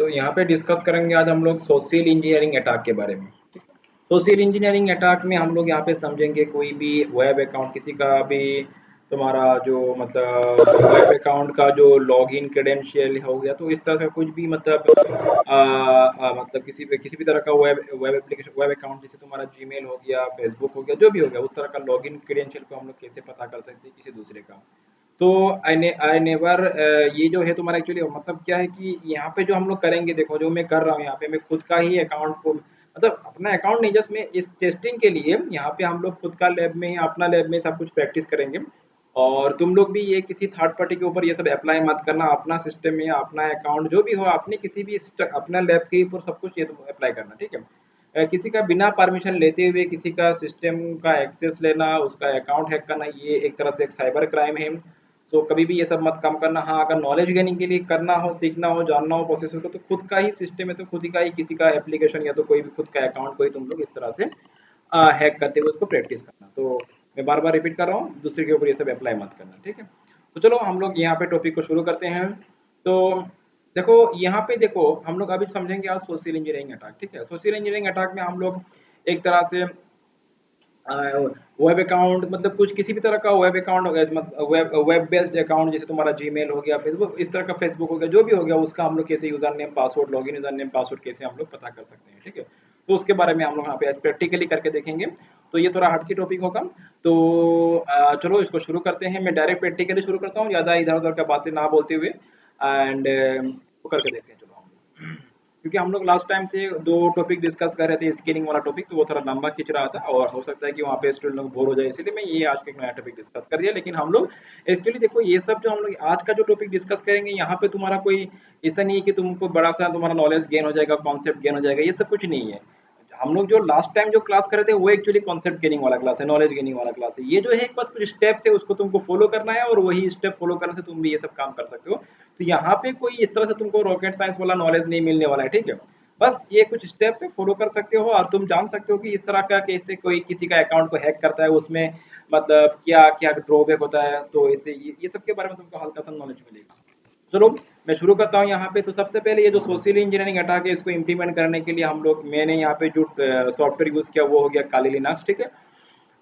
तो यहाँ पे डिस्कस करेंगे आज हम लोग सोशल इंजीनियरिंग अटैक के बारे में। सोशल इंजीनियरिंग अटैक में हम लोग यहाँ पे समझेंगे कोई भी वेब अकाउंट, किसी का भी तुम्हारा जो मतलब वेब अकाउंट का जो लॉगिन क्रेडेंशियल हो गया, तो इस तरह का कुछ भी मतलब मतलब किसी भी तरह का web web application web account, जैसे तुम्हारा जीमेल हो गया, फेसबुक हो गया, जो भी हो गया, उस तरह का लॉगिन क्रेडेंशियल को हम लोग कैसे पता कर सकते हैं किसी दूसरे का। तो आई नेवर ये जो है तुम्हारा एक्चुअली मतलब क्या है कि यहाँ पे जो हम लोग करेंगे, देखो जो मैं कर रहा हूँ यहाँ पे, मैं खुद का ही अकाउंट को मतलब अपना अकाउंट नहीं, जस्ट मैं इस टेस्टिंग के लिए यहाँ पे हम लोग खुद का लैब में अपना लैब में सब कुछ प्रैक्टिस करेंगे। और तुम लोग भी ये किसी थर्ड पार्टी के ऊपर ये सब अप्लाई मत करना, अपना सिस्टम में अपना अकाउंट जो भी हो, अपने किसी भी अपना लैब के ऊपर सब कुछ ये तुम अप्लाई करना, ठीक है। किसी का बिना परमिशन लेते हुए किसी का सिस्टम का एक्सेस लेना, उसका अकाउंट हैक करना, ये एक तरह से एक साइबर क्राइम है। सो कभी भी ये सब मत काम करना। हाँ, अगर नॉलेज गेनिंग के लिए करना हो, सीखना हो, जानना हो प्रोसेसर को, तो खुद का ही सिस्टम है, तो खुद ही का ही किसी का एप्लीकेशन या तो कोई भी खुद का अकाउंट को ही तुम लोग इस तरह से हैक करते हुए उसको प्रैक्टिस करना। तो मैं बार बार रिपीट कर रहा हूँ, दूसरे के ऊपर ये सब अप्लाई मत करना, ठीक है। तो चलो हम लोग यहाँ पे टॉपिक को शुरू करते हैं। तो देखो यहाँ पे देखो हम लोग अभी समझेंगे आज सोशल इंजीनियरिंग अटैक, ठीक है। सोशल इंजीनियरिंग अटैक में हम लोग एक तरह से वेब अकाउंट मतलब कुछ किसी भी तरह का वेब अकाउंट हो गया, वेब वेब बेस्ड अकाउंट, जैसे तुम्हारा जीमेल हो गया, फेसबुक, इस तरह का फेसबुक हो गया, जो भी हो गया, उसका हम लोग कैसे user name password, login user name password कैसे हम लोग पता कर सकते हैं, ठीक है। तो उसके बारे में हम लोग यहाँ पे प्रैक्टिकली करके देखेंगे। तो ये थोड़ा हटके टॉपिक होगा। तो चलो इसको शुरू करते हैं। मैं डायरेक्ट प्रैक्टिकली शुरू करता हूँ, ज़्यादा इधर उधर का बातें ना बोलते हुए, एंड करके देखते हैं चलो हम लोग। क्योंकि हम लोग लास्ट टाइम से 2 टॉपिक डिस्कस कर रहे थे, स्किलिंग वाला टॉपिक, तो वो थोड़ा लंबा खींच रहा था और हो सकता है कि वहाँ पे स्टूडेंट लोग बोर हो जाए, इसीलिए मैं ये आज का एक नया टॉपिक डिस्कस कर दिया। लेकिन हम लोग एक्चुअली देखो ये सब जो हम लोग आज का जो टॉपिक डिस्कस करेंगे, यहाँ पे तुम्हारा कोई ऐसा नहीं है कि तुमको बड़ा सा तुम्हारा नॉलेज गेन हो जाएगा, कॉन्सेप्ट गेन हो जाएगा, ये सब कुछ नहीं है। हम लोग जो लास्ट टाइम जो क्लास कर रहे थे वो एक्चुअली कॉन्सेप्ट गेनिंग वाला क्लास है, नॉलेज गेनिंग वाला क्लास है। ये जो है बस कुछ स्टेप्स है, उसको तुमको फॉलो करना है और वही स्टेप फॉलो करने से तुम भी ये सब काम कर सकते हो। तो यहाँ पे कोई इस तरह से तुमको रॉकेट साइंस वाला नॉलेज नहीं मिलने वाला है, ठीक है। बस ये कुछ स्टेप्स है, फॉलो कर सकते हो और तुम जान सकते हो कि इस तरह का कैसे कोई किसी का अकाउंट को हैक करता है, उसमें मतलब क्या क्या ड्रॉबैक होता है, तो इससे ये सब के बारे में तुमको हल्का सा नॉलेज मिलेगा। चलो मैं शुरू करता हूँ यहाँ पे। तो सबसे पहले ये जो सोशल इंजीनियरिंग अटैक है, इसको इम्प्लीमेंट करने के लिए हम लोग मैंने यहाँ पे जो सॉफ्टवेयर यूज़ किया वो हो गया काली लिनक्स, ठीक है।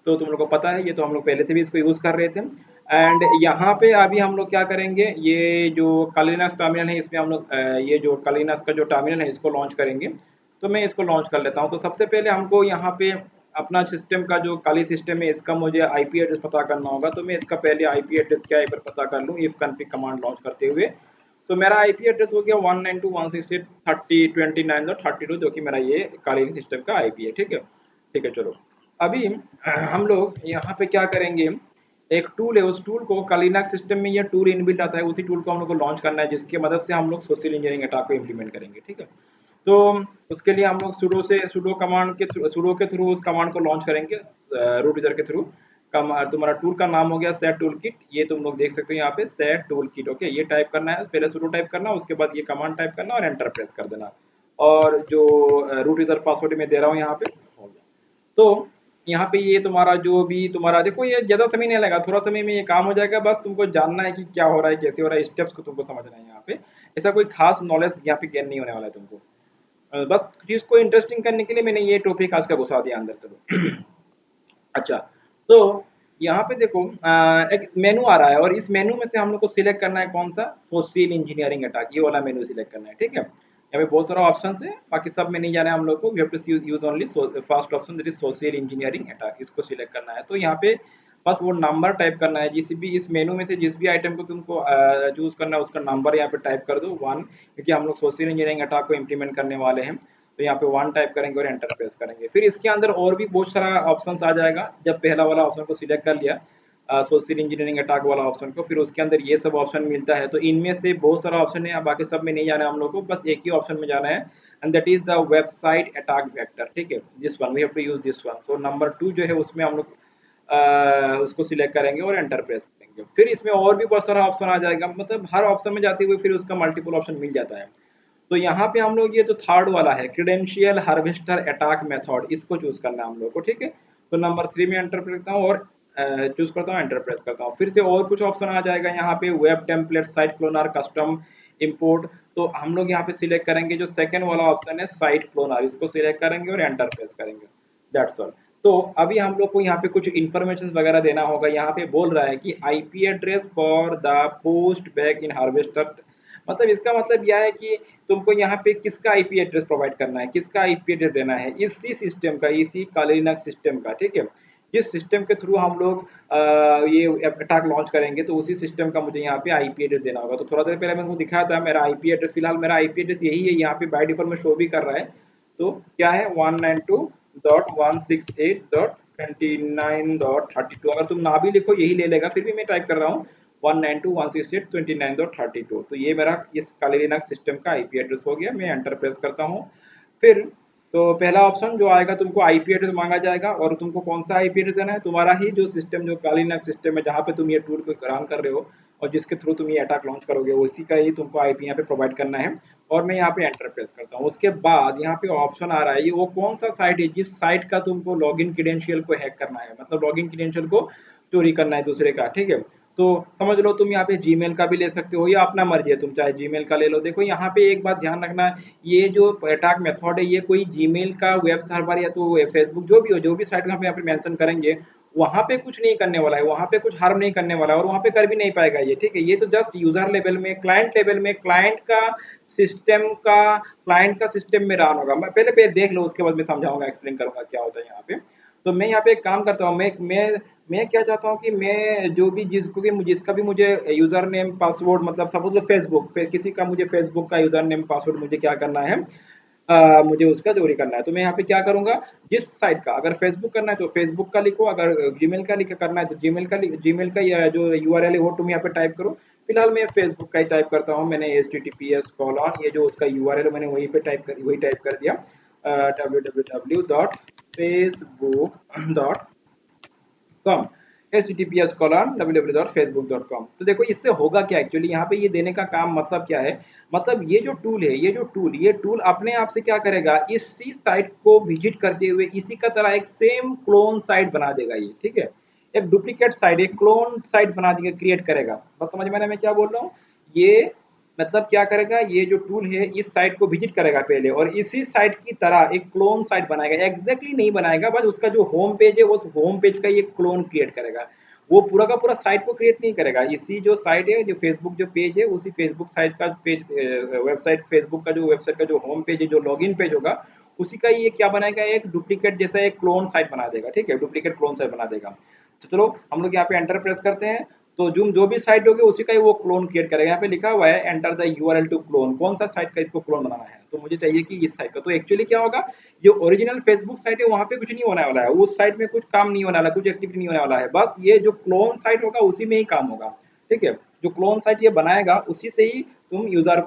तो तुम लोग को पता है, ये तो हम लोग पहले से भी इसको यूज़ कर रहे थे। एंड यहाँ पे अभी हम लोग क्या करेंगे, ये जो काली लिनक्स टर्मिनल है, इसमें हम लोग ये जो काली लिनक्स का जो टर्मिनल है इसको लॉन्च करेंगे। तो मैं इसको लॉन्च कर लेता हूँ। तो सबसे पहले हमको यहाँ पे अपना सिस्टम का जो काली सिस्टम है इसका मुझे आईपी एड्रेस पता करना होगा। तो मैं इसका पहले आईपी एड्रेस क्या है एक बार पता कर लूँ, इफ कन्फिग कमांड लॉन्च करते हुए। तो मेरा आईपी एड्रेस हो गया 192.168.30.32, जो कि मेरा ये काली सिस्टम का आईपी है, ठीक है। ठीक है, चलो अभी हम लोग यहाँ पे क्या करेंगे, एक टूल है, उस टूल को कालिनक्स सिस्टम में ये टूल इनबिल्ट आता है, उसी टूल को हम लोग को लॉन्च करना है, जिसकी मदद से हम लोग सोशल इंजीनियरिंग अटैक को इम्प्लीमेंट करेंगे, ठीक है। तो उसके लिए हम लोग सुडो कमांड के सुडो के थ्रू उस कमांड को लॉन्च करेंगे, रूट यूजर के थ्रू। तुम्हारा टूल का नाम हो गया सेट टूल किट, ये तुम लोग देख सकते हो यहाँ पे सेट टूल किट, ओके। ये टाइप करना है, पहले सुडो टाइप करना, उसके बाद ये कमांड टाइप करना और एंटर प्रेस कर देना। और जो रूट यूजर पासवर्ड मैं दे रहा हूँ यहाँ पे हो गया। तो यहाँ पे ये तुम्हारा जो भी तुम्हारा देखो, ये ज़्यादा समय नहीं लगेगा, थोड़ा समय में ये काम हो जाएगा। बस तुमको जानना है कि क्या हो रहा है, कैसे हो रहा है, स्टेप्स को तुमको समझना है यहाँ पे। ऐसा कोई खास नॉलेज यहाँ पे गेन नहीं होने वाला है तुमको। बस चीज़ को इंटरेस्टिंग करने के लिए मैंने ये टॉपिक आज का घुसा दिया अंदर, चलो। अच्छा, तो यहाँ पे देखो एक मेनू आ रहा है और इस मेनू में से हम लोग को सिलेक्ट करना है कौन सा, सोशल इंजीनियरिंग अटैक, ये वाला मेनू सिलेक्ट करना है, ठीक है। यहाँ पे बहुत सारा ऑप्शन है, बाकी सब में नहीं जाना है हम लोग को। We have to use only first option, that is social engineering attack, इसको सिलेक्ट करना है। तो यहाँ पे बस वो नंबर टाइप करना है, जिस भी इस मेनू में से जिस भी आइटम को तुमको चूज करना है उसका नंबर यहाँ पे टाइप कर दो 1, क्योंकि हम लोग सोशल इंजीनियरिंग अटैक को इम्प्लीमेंट करने वाले हैं। तो यहाँ पे 1 टाइप करेंगे और एंटर प्रेस करेंगे। फिर इसके अंदर और भी बहुत सारा ऑप्शंस आ जाएगा। जब पहला वाला ऑप्शन को सिलेक्ट कर लिया, सोशल इंजीनियरिंग अटैक वाला ऑप्शन को, फिर उसके अंदर ये सब ऑप्शन मिलता है। तो इनमें से बहुत सारा ऑप्शन है, बाकी सब में नहीं जाना है हम लोग को, बस एक ही ऑप्शन में जाना है, and that is the website attack vector, ठीक है। This one we have to use this one. तो नंबर 2 जो है उसमें हम लोग उसको सिलेक्ट करेंगे और एंटर प्रेस करेंगे। फिर इसमें और भी बहुत सारा ऑप्शन आ जाएगा, मतलब हर ऑप्शन में जाते हुए फिर उसका मल्टीपल ऑप्शन मिल जाता है। तो यहाँ पे हम लोग ये जो थर्ड वाला है क्रीडेंशियल हार्वेस्टर अटैक मेथड, इसको चूज करना है हम लोग को, ठीक है। तो नंबर 3 में एंटर करता हूँ और चूज करता हूँ, एंटर प्रेस करता हूँ। फिर से और कुछ ऑप्शन आ जाएगा यहाँ पे, web template, site cloner, custom import. तो हम लोग यहाँ पे सिलेक्ट करेंगे जो सेकंड वाला ऑप्शन है साइट क्लोनर, इसको सिलेक्ट करेंगे और एंटर प्रेस करेंगे, दैट्स ऑल। तो अभी हम लोग को यहाँ पे कुछ इन्फॉर्मेशन वगैरह देना होगा। यहाँ पे बोल रहा है कि IP address for the post back in harvester, मतलब इसका मतलब यह है कि तुमको यहाँ पे किसका आईपी एड्रेस प्रोवाइड करना है, किसका आईपी एड्रेस देना है, इसी सिस्टम का, इसी कालीनक्स सिस्टम का, ठीक है। जिस सिस्टम के थ्रू हम लोग ये अटैक लॉन्च करेंगे तो उसी सिस्टम का मुझे यहाँ पे आईपी एड्रेस देना होगा। तो थोड़ा देर पहले मैंने दिखाया था मेरा आईपी एड्रेस, फिलहाल मेरा आईपी एड्रेस यही है, यहाँ पे बाय डिफॉल्ट में शो भी कर रहा है। तो क्या है 192.168.29.32, अगर तुम ना भी लिखो यही ले लेगा, फिर भी मैं टाइप कर रहा हूँ 192.168.29.32। तो ये मेरा इस काली लिनक्स सिस्टम का आईपी एड्रेस हो गया। मैं एंटर प्रेस करता हूँ। फिर तो पहला ऑप्शन जो आएगा तुमको आईपी एड्रेस मांगा जाएगा, और तुमको कौन सा आईपी एड्रेस देना है, तुम्हारा ही जो सिस्टम, जो काली लिनक्स सिस्टम है जहाँ पे तुम ये टूल को रन कर रहे हो और जिसके थ्रू तुम ये अटैक लॉन्च करोगे, उसी का ही तुमको आईपी यहाँ पे प्रोवाइड करना है। और मैं यहाँ पे एंटर प्रेस करता हूँ। उसके बाद यहाँ पे ऑप्शन आ रहा है, ये वो कौन सा साइट है जिस साइट का तुमको लॉगिन क्रेडेंशियल को हैक करना है, मतलब लॉगिन क्रेडेंशियल को चोरी करना है दूसरे का, ठीक है। तो समझ लो तुम यहाँ पे जीमेल का भी ले सकते हो या अपना मर्जी है, तुम चाहे जीमेल का ले लो। देखो यहाँ पे एक बात ध्यान रखना, ये जो अटैक मेथड है ये कोई जीमेल का वेब सर्वर या तो फेसबुक जो भी हो, जो भी साइट का हम यहाँ पे मेंशन करेंगे, वहां पे कुछ नहीं करने वाला है, वहां पे कुछ हार्म नहीं करने वाला है, और वहां पे कर भी नहीं पाएगा ये, ठीक है। ये तो जस्ट यूजर लेवल में, क्लाइंट लेवल में, क्लाइंट का सिस्टम में रन होगा। मैं पहले देख लो, उसके बाद मैं समझाऊंगा, एक्सप्लेन करूंगा क्या होता है यहाँ पे। तो मैं यहाँ पे एक काम करता हूँ, मैं क्या चाहता हूँ कि मैं जो भी जिसका भी मुझे यूजर नेम पासवर्ड, मतलब सपोज लो फेसबुक किसी का मुझे फेसबुक का यूजर नेम पासवर्ड मुझे क्या करना है, मुझे उसका चोरी करना है। तो मैं यहाँ पे क्या करूंगा, जिस साइट का अगर फेसबुक करना है तो फेसबुक का लिखो, अगर जीमेल का लिख करना है तो जीमेल का या जो यूआरएल है वो तुम यहाँ पे टाइप करो। फिलहाल मैं फेसबुक का ही टाइप करता हूँ। मैंने https:// ये जो उसका यूआरएल मैंने वही टाइप कर दिया, www.facebook.com, https:// तो देखो इससे होगा क्या, एक्चुअली यहाँ पे ये देने का काम मतलब क्या है, मतलब ये जो टूल है, ये टूल अपने आप से क्या करेगा, इसी साइट को विजिट करते हुए इसी का तरह एक सेम क्लोन साइट बना देगा ये, ठीक है। एक डुप्लीकेट साइट, एक क्लोन साइट बना देगा, क्रिएट करेगा। बस समझ में आया मैं क्या बोल रहा हूँ। ये मतलब क्या करेगा, ये जो टूल है इस साइट को विजिट करेगा पहले, और इसी साइट की तरह एक क्लोन साइट बनाएगा, एग्जैक्टली नहीं बनाएगा, बस उसका जो होम पेज है उस होम पेज का ये क्लोन क्रिएट करेगा। वो पूरा का पूरा साइट को क्रिएट नहीं करेगा, इसी जो साइट है, जो फेसबुक जो पेज है, उसी फेसबुक साइट का पेज, वेबसाइट, फेसबुक का जो वेबसाइट का जो होम पेज है, जो लॉगिन पेज होगा, उसी का ये क्या बनाएगा, एक डुप्लीकेट जैसा एक क्लोन साइट बना देगा, ठीक है, डुप्लीकेट क्लोन साइट बना देगा। तो चलो हम लोग यहाँ पे एंटर प्रेस करते हैं। तो जो भी साइट होगी उसी का ही वो क्लोन क्रिएट करेगा। यहाँ पे लिखा हुआ है enter the URL to clone, कौन सा साइट का इसको क्लोन बनाना है, तो मुझे चाहिए कि इस साइट का। तो एक्चुअली क्या होगा, जो ओरिजिनल फेसबुक साइट है वहां पे कुछ नहीं होने वाला है, उस साइट में कुछ काम नहीं होने वाला, कुछ एक्टिविटी नहीं होने वाला है, बस ये जो क्लोन साइट होगा उसी में ही काम होगा, ठीक है। जो क्लोन साइट ये बनाएगा उसी से ही तुम यूजर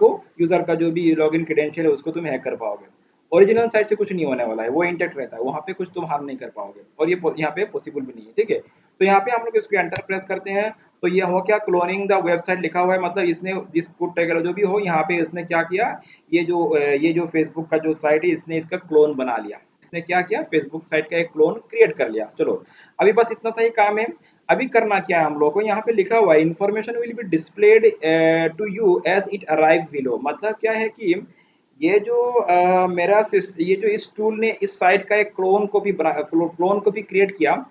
का जो भी लॉगिन क्रेडेंशियल है उसको तुम हैक कर पाओगे। ओरिजिनल साइट से कुछ नहीं होने वाला है, वो इंटेक्ट रहता है, वहां पे कुछ तुम हार्म नहीं कर पाओगे, और ये यहाँ पे पॉसिबल भी नहीं है, ठीक है। तो यहाँ पे हम लोग इसको एंटर प्रेस करते हैं। तो ये हो क्या, क्लोनिंग द वेबसाइट लिखा हुआ है, मतलब इसने दिस पुट टैग जो भी हो, यहाँ पे इसने क्या किया, ये जो फेसबुक का जो साइट है इसने इसका क्लोन बना लिया, इसने क्या किया, फेसबुक साइट का एक क्लोन क्रिएट कर लिया। चलो अभी बस इतना सा ही काम है। अभी करना क्या है हम लोग को, यहाँ पे लिखा हुआ है information will be displayed to you as it arrives below, मतलब क्या है कि ये जो ये जो इस टूल ने इस साइट का एक क्लोन को भी क्रिएट किया,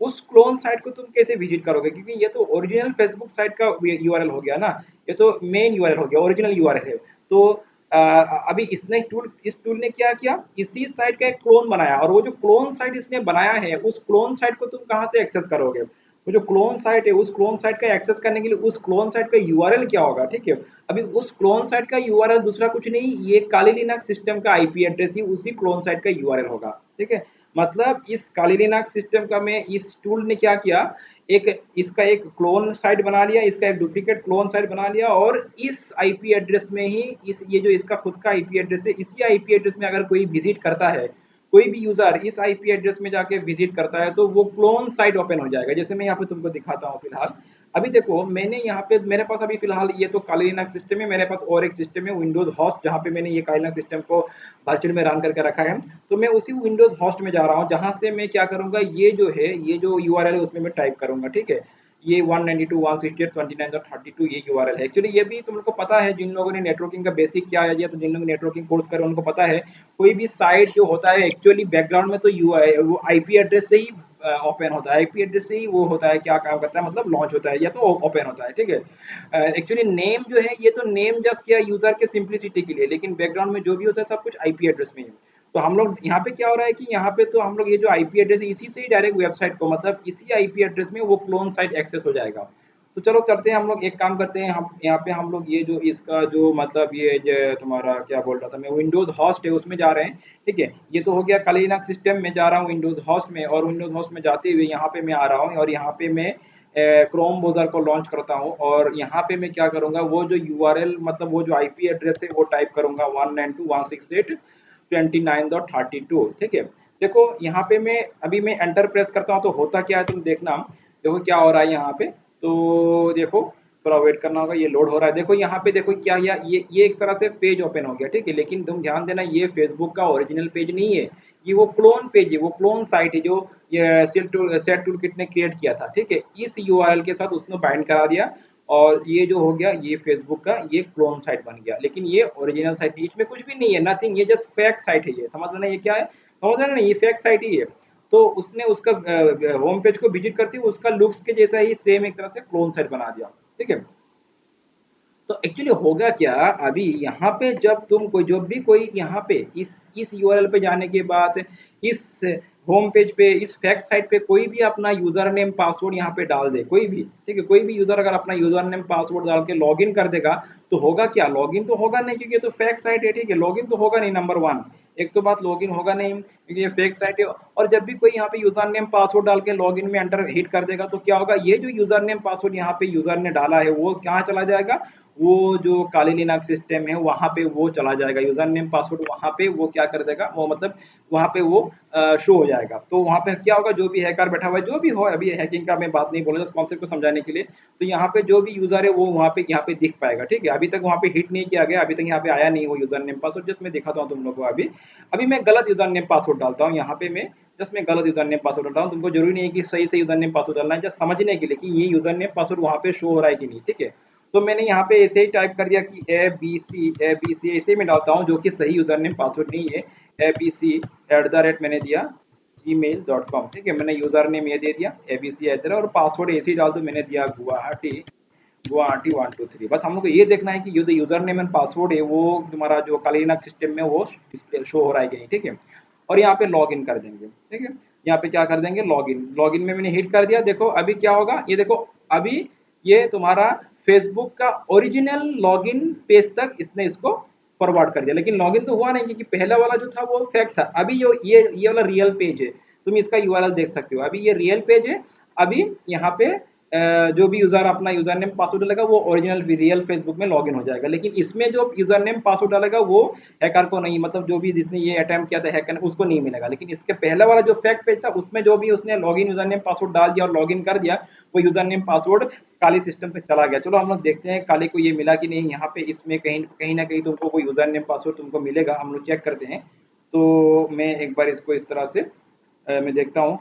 उस क्लोन साइट को तुम कैसे विजिट करोगे, क्योंकि ये तो ओरिजिनल फेसबुक साइट का यूआरएल हो गया ना, ये तो मेन यूआरएल हो गया, ओरिजिनल यूआरएल है। तो अभी इस टूल ने क्या किया, इसी साइट का एक क्लोन बनाया, और वो जो क्लोन साइट इसने बनाया है उस क्लोन साइट को तुम कहाँ से एक्सेस करोगे, वो जो क्लोन साइट है उस क्लोन साइट का एक्सेस करने के लिए उस क्लोन साइट का यूआरएल क्या होगा, ठीक है। अभी उस क्लोन साइट का यूआरएल दूसरा कुछ नहीं, ये काली लिनक्स सिस्टम का आईपी एड्रेस ही उसी क्लोन साइट का यूआरएल होगा, ठीक है। मतलब इस काली लिनक्स सिस्टम का में इस टूल ने क्या किया, इसका एक क्लोन साइट बना लिया, इसका एक डुप्लीकेट क्लोन साइट बना लिया, और इस आईपी एड्रेस में ही ये जो इसका खुद का आईपी एड्रेस है, इसी आईपी एड्रेस में अगर कोई विजिट करता है, कोई भी यूजर इस आईपी एड्रेस में जाके विजिट करता है, तो वो क्लोन साइट ओपन हो जाएगा। जैसे मैं यहाँ पे तुमको दिखाता हूँ फिलहाल। अभी देखो मैंने यहाँ पे, मेरे पास अभी फिलहाल ये तो काली लिनक्स सिस्टम है, मेरे पास और एक सिस्टम है विंडोज होस्ट, जहाँ पे मैंने ये काली लिनक्स सिस्टम को वर्चुअल में रन करके रखा है। तो मैं उसी विंडोज होस्ट में जा रहा हूँ, जहाँ से मैं क्या करूँगा, ये जो यूआरएल है उसमें मैं टाइप करूँगा, ठीक है। ये 192.168.29.32 ये यूआरएल है। एक्चुअली ये भी तुम लोग को पता है, जिन लोगों ने नेटवर्किंग का बेसिक किया है या तो जिन लोगों ने नेटवर्किंग कोर्स करे उनको पता है, कोई भी साइट जो होता है एक्चुअली बैकग्राउंड में तो वो आईपी एड्रेस से ही ओपन होता है, आईपी एड्रेस से ही वो होता है, क्या काम करता है मतलब लॉन्च होता है या तो ओपन होता है, ठीक है। एक्चुअली नेम जो है ये तो नेम जस्ट किया यूजर के सिंप्लिसिटी के लिए, लेकिन बैकग्राउंड में जो भी होता है सब कुछ आईपी एड्रेस में है। तो हम लोग यहाँ पे क्या हो रहा है कि यहाँ पे तो हम लोग ये जो आईपी एड्रेस है इसी से ही डायरेक्ट वेबसाइट को मतलब इसी आईपी एड्रेस में वो क्लोन साइट एक्सेस हो जाएगा। तो चलो करते हैं हम लोग, एक काम करते हैं, हम यहाँ पे हम लोग ये जो इसका जो मतलब ये जो तुम्हारा क्या बोल रहा था मैं, विंडोज हॉस्ट है उसमें जा रहे हैं, ठीक है। ये तो हो गया कल लिनक्स सिस्टम में जा रहा हूँ विंडोज हॉस्ट में, और विंडोज हॉस्ट में जाते हुए यहाँ पे मैं आ रहा हूँ और यहाँ पे मैं क्रोम ब्राउज़र को लॉन्च करता हूँ और यहाँ पे मैं क्या करूँगा, वो जो यूआरएल मतलब वो जो आईपी एड्रेस है वो टाइप करूँगा 192.168.29.32, ठीक है। देखो यहाँ पे मैं अभी मैं एंटर प्रेस करता हूँ तो होता क्या है तुम देखना, देखो क्या हो रहा है यहाँ पे। तो देखो थोड़ा वेट करना होगा, ये लोड हो रहा है। देखो यहाँ पे देखो क्या ये एक तरह से पेज ओपन हो गया, ठीक है। लेकिन तुम ध्यान देना ये फेसबुक का ओरिजिनल पेज नहीं है, ये वो क्लोन पेज है, वो क्लोन साइट है जो ये सेट टूल किट ने क्रिएट किया था, ठीक है। इस यूआरएल के साथ उसने बाइंड करा दिया और ये जो हो गया ये फेसबुक का ये क्लोन साइट बन गया, लेकिन ये ओरिजिनल साइट नहीं, इसमें कुछ भी नहीं है, नथिंग, ये जस्ट फेक साइट है। ये समझ लेना ये क्या है, समझ लेना ये फेक साइट ही है। तो उसने उसका होम पेज को विजिट करते हुए उसका लुक्स के जैसा ही सेम एक तरह से क्लोन साइट बना दिया, ठीक है। तो एक्चुअली होगा क्या, अभी यहाँ पे जब तुम कोई जब भी कोई यहाँ पे इस यूआरएल पे जाने के बाद इस होम पेज पे इस फैक्ट साइट पे कोई भी अपना यूजर नेम पासवर्ड यहाँ पे डाल दे, कोई भी, ठीक है, कोई भी यूजर अगर अपना यूजर नेम पासवर्ड डाल के लॉगिन कर देगा तो होगा क्या, लॉगिन तो होगा नहीं क्योंकि ये तो फैक्ट साइट है, ठीक है। लॉगिन तो होगा नहीं, नंबर वन, एक तो बात लॉगिन होगा नहीं क्योंकि ये फेक साइट है। और जब भी कोई यहाँ पे यूजर नेम पासवर्ड डाल के लॉगिन में एंटर हिट कर देगा तो क्या होगा, ये जो यूजर नेम पासवर्ड यहाँ पे यूजर ने डाला है वो कहाँ चला जाएगा, वो जो काली लिनक्स सिस्टम है वहाँ पे वो चला जाएगा, यूजर नेम पासवर्ड वहाँ पे वो क्या कर देगा, वो मतलब वहाँ पे वो शो हो जाएगा। तो वहाँ पे क्या होगा, जो भी हैकर बैठा हुआ है, जो भी हो, अभी हैकिंग का मैं बात नहीं बोल रहा, जस्ट कॉन्सेप्ट को समझाने के लिए, तो यहाँ पे जो भी यूजर है वो वहाँ पे दिख पाएगा, ठीक है। अभी तक वहाँ पे हिट नहीं किया गया, अभी तक यहाँ पे आया नहीं वो यूजर नेम पासवर्ड, जस्ट मैं दिखाता हूँ तुम लोग को। अभी अभी मैं गलत यूजर नेम पासवर्ड डालता हूँ यहाँ पे, मैं जस्ट मैं गलत यूजर नेम पासवर्ड डाल रहा हूँ, तुमको जरूरी नहीं है कि सही से यूजर नेम पासवर्ड डालना है, जस्ट समझने के लिए कि ये यूजर नेम पासवर्ड वहाँ पे शो हो रहा है कि नहीं, ठीक है। तो मैंने यहाँ पे ऐसे ही टाइप कर दिया कि ए बी सी ऐसे मैं डालता हूँ, जो कि सही यूजर नेम पासवर्ड नहीं है। abc@, मैंने दिया gmail.com, ठीक है। मैंने यूजर नेम ये दे दिया abc@, और पासवर्ड ऐसे ही डाल दो, मैंने दिया गुवाहाटी गुवाहाटी 123। बस हम लोग को ये देखना है कि जो यूजर नेम एंड पासवर्ड है वो तुम्हारा जो कालीनक्स सिस्टम में वो डिस्प्ले शो हो रहा है कि नहीं, ठीक है। और यहाँ पे लॉग इन कर देंगे, ठीक है। यहाँ पे क्या कर देंगे, लॉगिन, लॉगिन में मैंने हिट कर दिया। देखो अभी क्या होगा, ये देखो अभी ये तुम्हारा फेसबुक का ओरिजिनल लॉगिन पेज तक इसने इसको फॉरवर्ड कर दिया, लेकिन लॉगिन तो हुआ नहीं क्योंकि पहला वाला जो था वो फेक था। अभी जो ये वाला रियल पेज है, तुम इसका यूआरएल देख सकते हो, अभी ये रियल पेज है। अभी यहाँ पे जो भी यूजर अपना यूजर नेम पासवर्ड डालेगा वो ओरिजिनल रियल फेसबुक में लॉगिन हो जाएगा, लेकिन इसमें जो यूजर नेम पासवर्ड डालेगा वो हैकर को नहीं, मतलब जो भी जिसने ये अटेम्प्ट किया था हैक करने उसको नहीं मिलेगा। लेकिन इसके पहला वाला जो फैक्ट पेज था उसमें जो भी उसने लॉगिन यूजर नेम पासवर्ड डाल दिया और लॉगिन कर दिया, वो यूजर नेम पासवर्ड काली सिस्टम पे चला गया। चलो हम लोग देखते हैं काली को ये मिला कि नहीं, यहाँ पे इसमें कहीं कहीं ना कहीं तुमको कोई यूजर नेम पासवर्ड तुमको मिलेगा, हम लोग चेक करते हैं। तो मैं एक बार इसको इस तरह से मैं देखता हूँ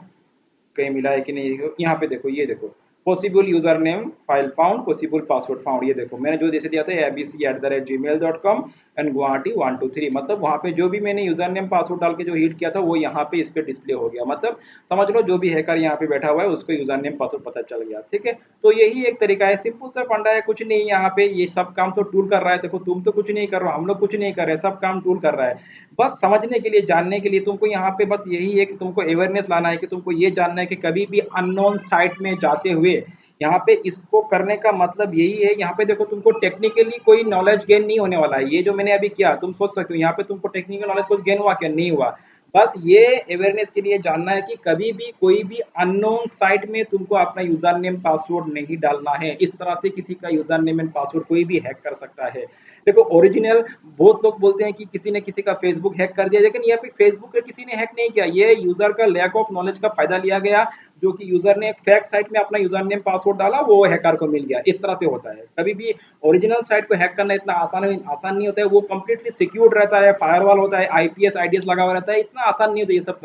कहीं मिला है कि नहीं। यहाँ पे देखो, ये देखो possible user name file found, possible password found, ये देखो मैंने जो जैसे दिया था abc@gmail.com एंड गुवाहाटी 123, मतलब वहाँ पे जो भी मैंने यूजर नेम पासवर्ड डाल के जो हिट किया था वो यहाँ पे इस पे डिस्प्ले हो गया। मतलब समझ लो जो भी हैकर यहाँ पे बैठा हुआ है उसको यूजर नेम पासवर्ड पता चल गया, ठीक है। तो यही एक तरीका है, सिंपल सा फंडा है, कुछ नहीं। यहाँ पे ये सब काम तो टूल कर रहा है, देखो तुम तो कुछ नहीं कर रहे हो, हम लोग कुछ नहीं कर रहे, सब काम टूल कर रहा है। बस समझने के लिए, जानने के लिए तुमको यहाँ पे बस यही है कि तुमको अवेयरनेस लाना है, कि तुमको ये जानना है कि कभी भी अननोन साइट में जाते हुए यहाँ पे इसको करने का मतलब यही है। यहाँ पे देखो तुमको टेक्निकली कोई नॉलेज गेन नहीं होने वाला है, ये जो मैंने अभी किया तुम सोच सकते हो यहाँ पे तुमको टेक्निकल नॉलेज कुछ गेन हुआ क्या, नहीं हुआ। बस ये अवेयरनेस के लिए जानना है कि कभी भी कोई भी अननोन साइट में तुमको अपना यूजर नेम पासवर्ड नहीं डालना है। इस तरह से किसी का यूजर नेम एंड पासवर्ड कोई भी हैक कर सकता है। देखो ओरिजिनल, बहुत लोग बोलते हैं कि किसी ने किसी का फेसबुक हैक कर दिया, लेकिन यहाँ पे फेसबुक का किसी ने हैक नहीं किया, ये यूजर का लैक ऑफ नॉलेज का फायदा लिया गया, जो कि यूजर ने एक फेक साइट में अपना यूजर नेम पासवर्ड डाला, वो हैकर को मिल गया। इस तरह से होता है, कभी भी ओरिजिनल साइट को हैक करना इतना आसान नहीं होता है, वो कंप्लीटली सिक्योर्ड रहता है, फायरवॉल होता है, आईपीएस आईडीएस लगा हुआ रहता है, इतना आसान नहीं होता ये सब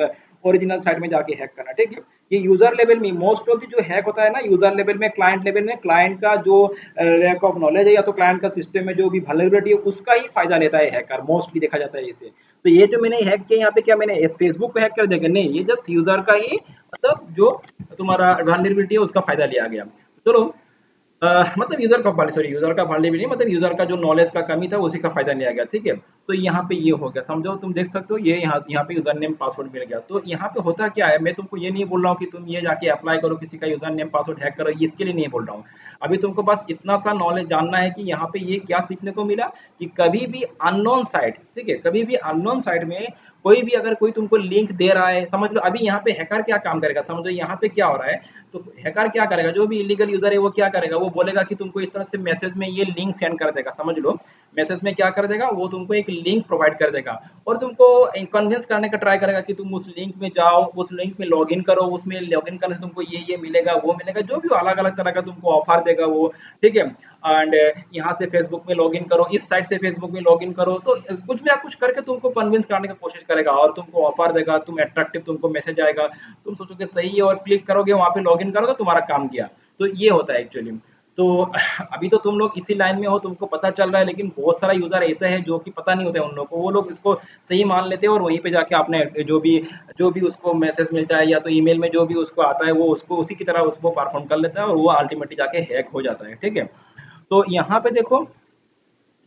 ओरिजिनल साइट में जाके हैक करना, ठीक है। ये यूजर लेवल में मोस्ट ऑफ जो हैक होता है ना, यूजर लेवल में, क्लाइंट लेवल में, क्लाइंट का जो लैक ऑफ नॉलेज है या तो क्लाइंट का सिस्टम में जो भी वल्नरेबिलिटी है उसका ही फायदा लेता है हैकर, मोस्टली देखा जाता है इसे। तो ये जो मैंने हैक किया यहाँ पे, क्या मैंने फेसबुक को हैक कर दिया? नहीं, ये जस्ट यूजर का ही मतलब जो तुम्हारा वल्नरेबिलिटी है उसका फायदा लिया गया। चलो मतलब यूजर का सॉरी, यूजर का फायदा भी नहीं, मतलब यूजर का जो नॉलेज का कमी था उसी का फायदा लिया गया, ठीक है। तो यहाँ पे ये हो गया, समझो, तुम देख सकते हो ये यहाँ पे यूजर नेम पासवर्ड मिल गया। तो यहाँ पे होता क्या है, मैं तुमको ये नहीं बोल रहा हूँ कि तुम ये जाके अप्लाई करो किसी का यूजर नेम पासवर्ड हैक करो, इसके लिए नहीं बोल रहा हूँ। अभी तुमको बस इतना सा नॉलेज जानना है कि यहाँ पे ये क्या सीखने को मिला, कि कभी भी अननोन साइट, ठीक है, कभी भी अननोन साइट में कोई भी अगर कोई तुमको लिंक दे रहा है, समझ लो अभी यहाँ पे हैकर क्या काम करेगा, समझो यहाँ पे क्या हो रहा है। तो हैकर क्या करेगा, जो भी इलीगल यूजर है वो क्या करेगा, वो बोलेगा कि तुमको इस तरह से मैसेज में ये लिंक सेंड कर देगा, समझ लो मैसेज में क्या कर देगा, वो तुमको एक लिंक प्रोवाइड कर देगा और तुमको कन्विंस करने का ट्राई करेगा कि तुम उस लिंक में जाओ, उस लिंक में लॉगिन करो, उसमें लॉगिन करने से तुमको ये मिलेगा, वो मिलेगा, जो भी अलग अलग तरह का तुमको ऑफर देगा वो, ठीक है। एंड यहाँ से फेसबुक में लॉगिन करो, इस साइट से फेसबुक में लॉगिन करो, तो कुछ भी कुछ करके तुमको कन्विंस करने की कोशिश करेगा और तुमको ऑफर देगा, तुम अट्रैक्टिव, तुमको मैसेज आएगा, तुम सोचोगे सही है और क्लिक करोगे, वहां पे लॉगिन करोगे, तुम्हारा काम किया। तो ये होता है एक्चुअली। तो अभी तो तुम लोग इसी लाइन में हो, तुमको पता चल रहा है, लेकिन बहुत सारा यूजर ऐसे है जो कि पता नहीं होता है उन लोगों को, वो लोग इसको सही मान लेते हैं और वहीं पे जाके अपने जो भी उसको मैसेज मिलता है या तो ईमेल में जो भी उसको आता है वो उसको उसी की तरह उसको परफॉर्म कर लेता है और वो अल्टीमेटली जाके हैक हो जाता है, ठीक है। तो यहाँ पे देखो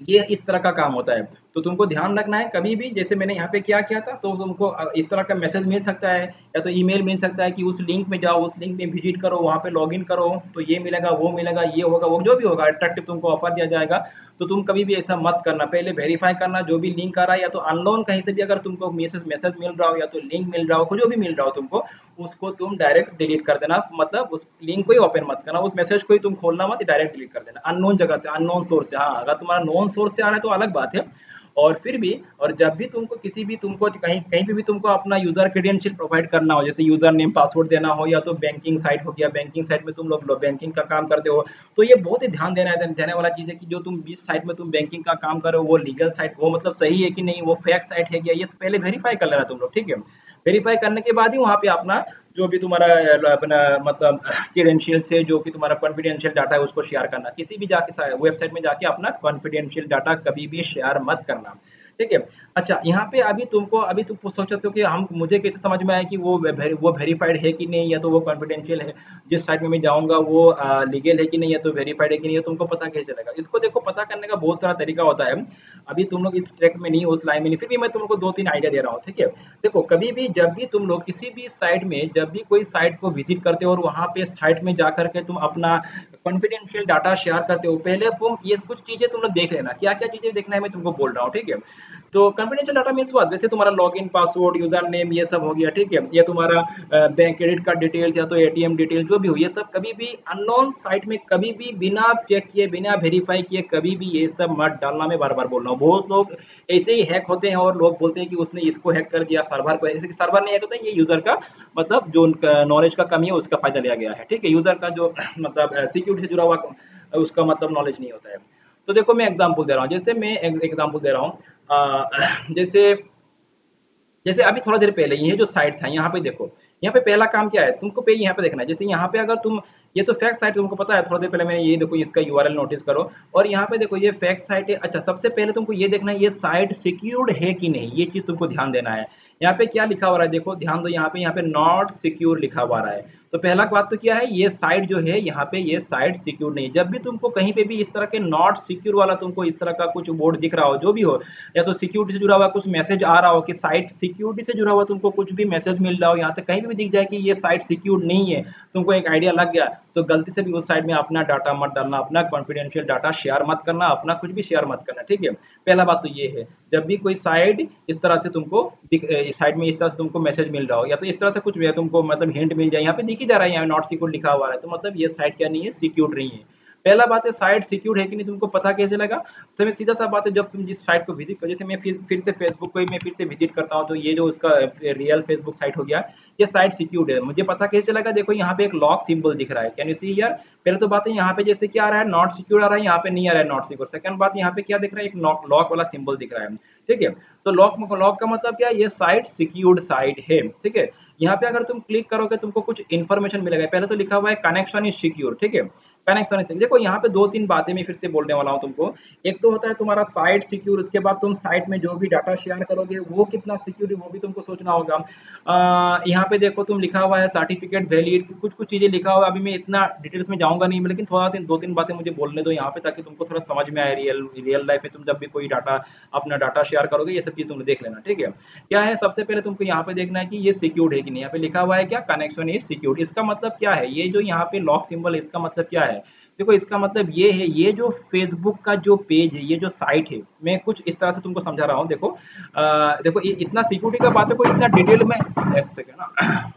ये इस तरह का काम होता है। तो तुमको ध्यान रखना है कभी भी, जैसे मैंने यहाँ पे क्या किया था, तो तुमको इस तरह का मैसेज मिल सकता है या तो ईमेल मिल सकता है कि उस लिंक में जाओ, उस लिंक में विजिट करो, वहाँ पे लॉगिन करो, तो ये मिलेगा, वो मिलेगा, ये होगा, वो जो भी होगा अट्रैक्टिव तुमको ऑफर दिया जाएगा। तो तुम कभी भी ऐसा मत करना, पहले वेरीफाई करना, जो भी लिंक आ रहा है या तो अननोन कहीं से भी अगर तुमको मैसेज मैसेज मिल रहा हो या तो लिंक मिल रहा हो, जो भी मिल रहा हो तुमको, उसको तुम डायरेक्ट डिलीट कर देना, मतलब उस लिंक को ही ओपन मत करना, उस मैसेज को ही तुम खोलना मत, डायरेक्ट डिलीट कर देना अननोन जगह से, अननोन सोर्स से। हाँ, अगर तुम्हारा नोन सोर्स से आ रहा है तो अलग बात है। और फिर भी, और जब भी तुमको किसी भी तुमको कहीं कहीं पे भी तुमको अपना यूजर क्रेडेंशियल प्रोवाइड करना हो, जैसे यूजर नेम पासवर्ड देना हो या तो बैंकिंग साइट हो गया, बैंकिंग साइट में तुम लोग बैंकिंग का काम करते हो, तो ये बहुत ही ध्यान देने वाला चीज है कि जो तुम जिस साइट में तुम बैंकिंग का काम करो वो लीगल साइट, वो मतलब सही है कि नहीं, वो फेक साइट है क्या, ये तो पहले वेरीफाई कर लेना तुम लोग, ठीक है। वेरीफाई करने के बाद ही वहाँ पे अपना जो भी तुम्हारा अपना मतलब क्रेडेंशियल से जो कि तुम्हारा कॉन्फिडेंशियल डाटा है उसको शेयर करना, किसी भी जाके वेबसाइट में जाके अपना कॉन्फिडेंशियल डाटा कभी भी शेयर मत करना, ठीक है। अच्छा, यहाँ पे अभी तुम सोच सकते हो कि हम मुझे कैसे समझ में आया कि वो वेरीफाइड है कि नहीं या तो वो कॉन्फिडेंशियल है, जिस साइट में मैं जाऊंगा वो लीगल है कि नहीं या तो वेरीफाइड है कि नहीं, तुमको पता कैसे चलेगा? इसको देखो, पता करने का बहुत सारा तरीका होता है। अभी तुम लोग इस ट्रैक में नहीं, उस लाइन में नहीं, फिर भी मैं तुमको दो तीन आइडिया दे रहा हूँ, ठीक है। देखो, कभी भी जब भी तुम लोग किसी भी साइट में, जब भी कोई साइट को विजिट करते हो और वहां पे साइट में जाकर के तुम अपना कॉन्फिडेंशियल डाटा शेयर करते हो, पहले तुम ये कुछ चीजें तुम लोग देख लेना, क्या क्या चीजें देखना है मैं तुमको बोल रहा हूँ, ठीक है। तो कॉन्फिडेंशियल डाटा मीन्स व्हाट, जैसे तुम्हारा लॉगिन पासवर्ड, यूजर नेम, ये सब हो गया, ठीक है। ये तुम्हारा बैंक क्रेडिट कार्ड डिटेल्स या तो एटीएम डिटेल जो भी हो, ये सब कभी भी अननोन साइट में कभी भी बिना चेक किए, बिना वेरीफाई किए कभी भी ये सब मत डालना, मैं बार बार बोल रहा हूँ। बहुत लोग ऐसे ही हैक होते हैं और लोग बोलते हैं कि उसने इसको हैक कर दिया, सर्वर को, ऐसे सर्वर नहीं हैक होता है, ये यूजर का मतलब जो उनका नॉलेज का कमी है उसका फायदा लिया गया है, ठीक है। यूजर का जो मतलब सिक्योरिटी से जुड़ा हुआ उसका मतलब नॉलेज नहीं होता है। तो देखो, मैं एग्जांपल दे रहा हूँ, जैसे मैं एग्जांपल दे रहा हूँ, जैसे जैसे अभी थोड़ा देर पहले ये जो साइट था, यहाँ पे देखो, यहाँ पे पहला काम क्या है, तुमको पे यहाँ पे देखना है, जैसे यहाँ पे अगर तुम, ये तो फैक्ट साइट तुमको पता है, थोड़ा देर पहले मैंने ये देखो इसका यूआरएल नोटिस करो, और यहाँ पे देखो ये फैक्ट साइट है। अच्छा, सबसे पहले तुमको ये देखना है ये साइट सिक्योर्ड है कि नहीं, ये चीज तुमको ध्यान देना है। यहाँ पे क्या लिखा हुआ है, देखो ध्यान दो, यहाँ पे नॉट सिक्योर लिखा हुआ है। तो पहला बात तो क्या है, ये साइट जो है यहाँ पे ये साइट सिक्योर नहीं। जब भी तुमको कहीं पे भी इस तरह के नॉट सिक्योर वाला तुमको इस तरह का कुछ बोर्ड दिख रहा हो, जो भी हो, या तो सिक्योरिटी से जुड़ा हुआ कुछ मैसेज आ रहा हो कि साइट सिक्योरिटी से जुड़ा हुआ तुमको कुछ भी मैसेज मिल रहा हो, यहाँ तक कहीं भी दिख जाए कि ये साइट सिक्योर नहीं है, तुमको एक आइडिया लग गया, तो गलती से भी उस साइट में अपना डाटा मत डालना, अपना कॉन्फिडेंशियल डाटा शेयर मत करना, अपना कुछ भी शेयर मत करना, ठीक है। पहला बात तो ये है, जब भी कोई साइट इस तरह से तुमको साइट में इस तरह से तुमको मैसेज मिल रहा हो या तो इस तरह से कुछ भी है, तुमको मतलब हिंट मिल जाए, यहाँ पे दिख ही जा रहा है, यहाँ नॉट सिक्योर लिखा हुआ है, तो मतलब ये साइट क्या नहीं है, सिक्योर नहीं है। पहला बात है, साइट सिक्योर है कि नहीं तुमको पता कैसे लगा? समय सीधा सा बात है, जब तुम जिस साइट को विजिट करो, जैसे मैं फिर से फेसबुक को ही मैं फिर से विजिट करता हूँ, तो ये जो उसका रियल फेसबुक साइट हो गया, ये साइट सिक्योर्ड है, मुझे पता कैसे चलेगा? देखो, यहाँ पे एक लॉक सिंबल दिख रहा है, कैन यू सी हियर? पहले तो बात है, यहाँ पे जैसे क्या आ रहा है, नॉट सिक्योर आ रहा है, यहाँ पे नहीं आ रहा है नॉट सिक्योर। सेकंड बात, यहाँ पे क्या दिख रहा है, एक लॉक वाला सिंबल दिख रहा है, ठीक है। तो लॉक का मतलब क्या है, ये साइट सिक्योर्ड साइट है, ठीक है। यहाँ पे अगर तुम क्लिक करोगे तुमको कुछ इन्फॉर्मेशन मिलेगा, पहले तो लिखा हुआ है कनेक्शन इज सिक्योर, ठीक है। कनेक्शन इज, देखो यहाँ पे दो तीन बातें मैं फिर से बोलने वाला हूँ तुमको। एक तो होता है तुम्हारा साइट सिक्योर, उसके बाद तुम साइट में जो भी डाटा शेयर करोगे वो कितना सिक्योर है वो भी तुमको सोचना होगा। यहाँ पे देखो तुम लिखा हुआ है सर्टिफिकेट वैलिड, कुछ कुछ चीजें लिखा हुआ है, अभी मैं इतना डिटेल्स में जाऊंगा नहीं, लेकिन थोड़ा दो तीन बातें मुझे बोलने दो यहाँ पे, ताकि तुमको थोड़ा समझ में आए। रियल लाइफ में तुम जब भी कोई डाटा अपना डाटा शेयर करोगे ये सब चीज तुम देख लेना, ठीक है। क्या है, सबसे पहले तुमको यहाँ पे देखना है कि ये सिक्योर्ड है कि नहीं। यहाँ पे लिखा हुआ है क्या, कनेक्शन इज सिक्योर्ड, इसका मतलब क्या है, ये जो यहाँ पे लॉक सिंबल है इसका मतलब क्या है। देखो इसका मतलब ये है, ये जो फेसबुक का जो पेज है, ये जो साइट है, मैं कुछ इस तरह से तुमको समझा रहा हूँ। देखो देखो इतना सिक्योरिटी का बात है, कोई इतना डिटेल में, एक सेकेंड ना।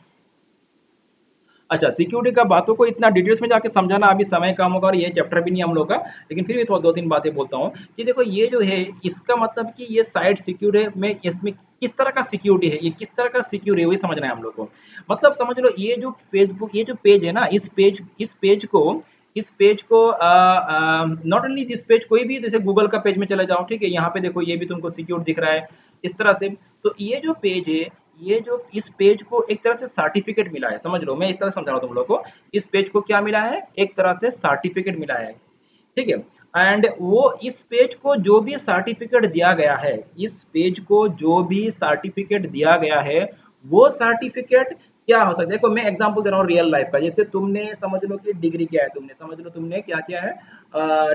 अच्छा, सिक्योरिटी का बातों को इतना डिटेल्स में जाके समझाना अभी समय कम होगा और ये चैप्टर भी नहीं हम लोग का, लेकिन फिर भी थोड़ा दो तीन बातें बोलता हूँ कि देखो ये जो है इसका मतलब कि ये साइट सिक्योर है, मैं इसमें किस तरह का सिक्योरिटी है, ये किस तरह का सिक्योर है वही समझना है हम लोग को। मतलब समझ लो ये जो फेसबुक, ये जो पेज है ना, इस पेज को नॉट ओनली दिस पेज, कोई भी जैसे गूगल का पेज में चले जाओ, ठीक है, यहाँ पे देखो ये भी तुमको सिक्योर दिख रहा है इस तरह से। तो ये जो पेज है, ये जो इस पेज को एक तरह से सर्टिफिकेट मिला है, समझ लो, मैं इस तरह समझा रहा हूँ तुम लोग को। इस पेज को क्या मिला है, एक तरह से सर्टिफिकेट मिला है, ठीक है। एंड वो इस पेज को जो भी सर्टिफिकेट दिया गया है, इस पेज को जो भी सर्टिफिकेट दिया गया है, वो सर्टिफिकेट क्या हो सकता है। देखो मैं एग्जांपल दे रहा हूँ रियल लाइफ का, जैसे तुमने समझ लो कि डिग्री किया है, तुमने समझ लो तुमने क्या किया है,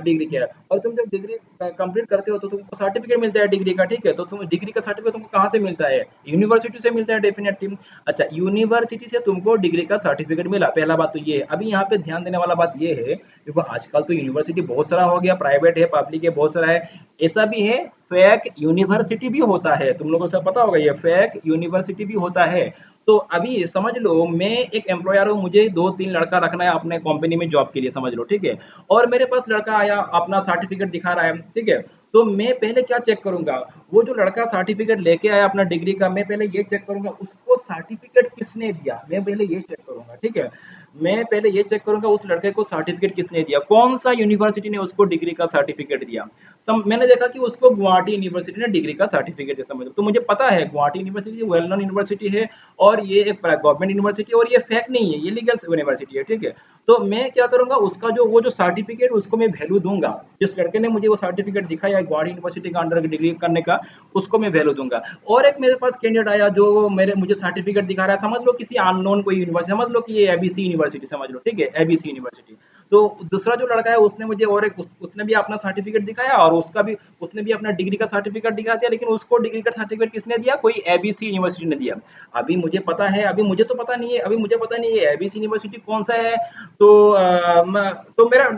डिग्री किया है, और तुम जब डिग्री कंप्लीट करते हो तो तुमको सर्टिफिकेट मिलता है डिग्री का, ठीक है। तो तुम डिग्री का सर्टिफिकेट तुमको कहाँ से मिलता है, यूनिवर्सिटी से मिलता है डेफिनेटली। अच्छा, यूनिवर्सिटी से तुमको डिग्री का सर्टिफिकेट मिला, पहला बात तो ये है। अभी यहाँ पे ध्यान देने वाला बात ये है, देखो आजकल तो यूनिवर्सिटी बहुत सारा हो गया, प्राइवेट है, पब्लिक है, बहुत सारा है। ऐसा भी है फेक यूनिवर्सिटी भी होता है, तुम लोगों को सब पता होगा, ये फेक यूनिवर्सिटी भी होता है। तो अभी समझ लो मैं एक एम्प्लॉयर हूँ, मुझे दो तीन लड़का रखना है अपने कंपनी में जॉब के लिए, समझ लो, ठीक है। और मेरे पास लड़का आया अपना सर्टिफिकेट दिखा रहा है, ठीक है। तो मैं पहले क्या चेक करूंगा, वो जो लड़का सर्टिफिकेट लेके आया अपना डिग्री का, मैं पहले ये चेक करूंगा उसको सर्टिफिकेट किसने दिया, मैं पहले ये चेक करूंगा, ठीक है। मैं पहले ये चेक करूंगा उस लड़के को सर्टिफिकेट किसने दिया, कौन सा यूनिवर्सिटी ने उसको डिग्री का सर्टिफिकेट दिया। तो मैंने देखा कि उसको गुवाहाटी यूनिवर्सिटी ने डिग्री का सर्टिफिकेट दिया, समझ लो। तो मुझे पता है Guwahati university well known university है, और ये एक गवर्नमेंट यूनिवर्सिटी है, और ये फेक नहीं है, ये लीगल यूनिवर्सिटी है, ठीक है। तो मैं क्या करूंगा, उसका जो वो जो सर्टिफिकेट उसको मैं वैल्यू दूंगा, जिस लड़के ने मुझे वो सर्टिफिकेट दिखाया गुवाहाटी यूनिवर्सिटी का अंडर डिग्री करने का, उसको मैं वैल्यू दूंगा। और एक मेरे पास कैंडिडेट आया जो मेरे मुझे सर्टिफिकेट दिखा रहा है, समझ लो किसी अननोन कोई यूनिवर्सिटी, समझ लो कि ये एबीसी यूनिवर्सिटी, समझ लो, ठीक है, एबीसी यूनिवर्सिटी। तो दूसरा जो लड़का है उसने मुझे और एक उसने भी अपना सर्टिफिकेट दिखाया, और उसका भी उसने भी अपना डिग्री का सर्टिफिकेट दिखा दिया, लेकिन उसको डिग्री का सर्टिफिकेट किसने दिया, कोई एबीसी यूनिवर्सिटी ने दिया। अभी मुझे पता है, अभी मुझे तो पता नहीं है, अभी मुझे पता नहीं है एबीसी यूनिवर्सिटी कौन सा है। तो तो मेरा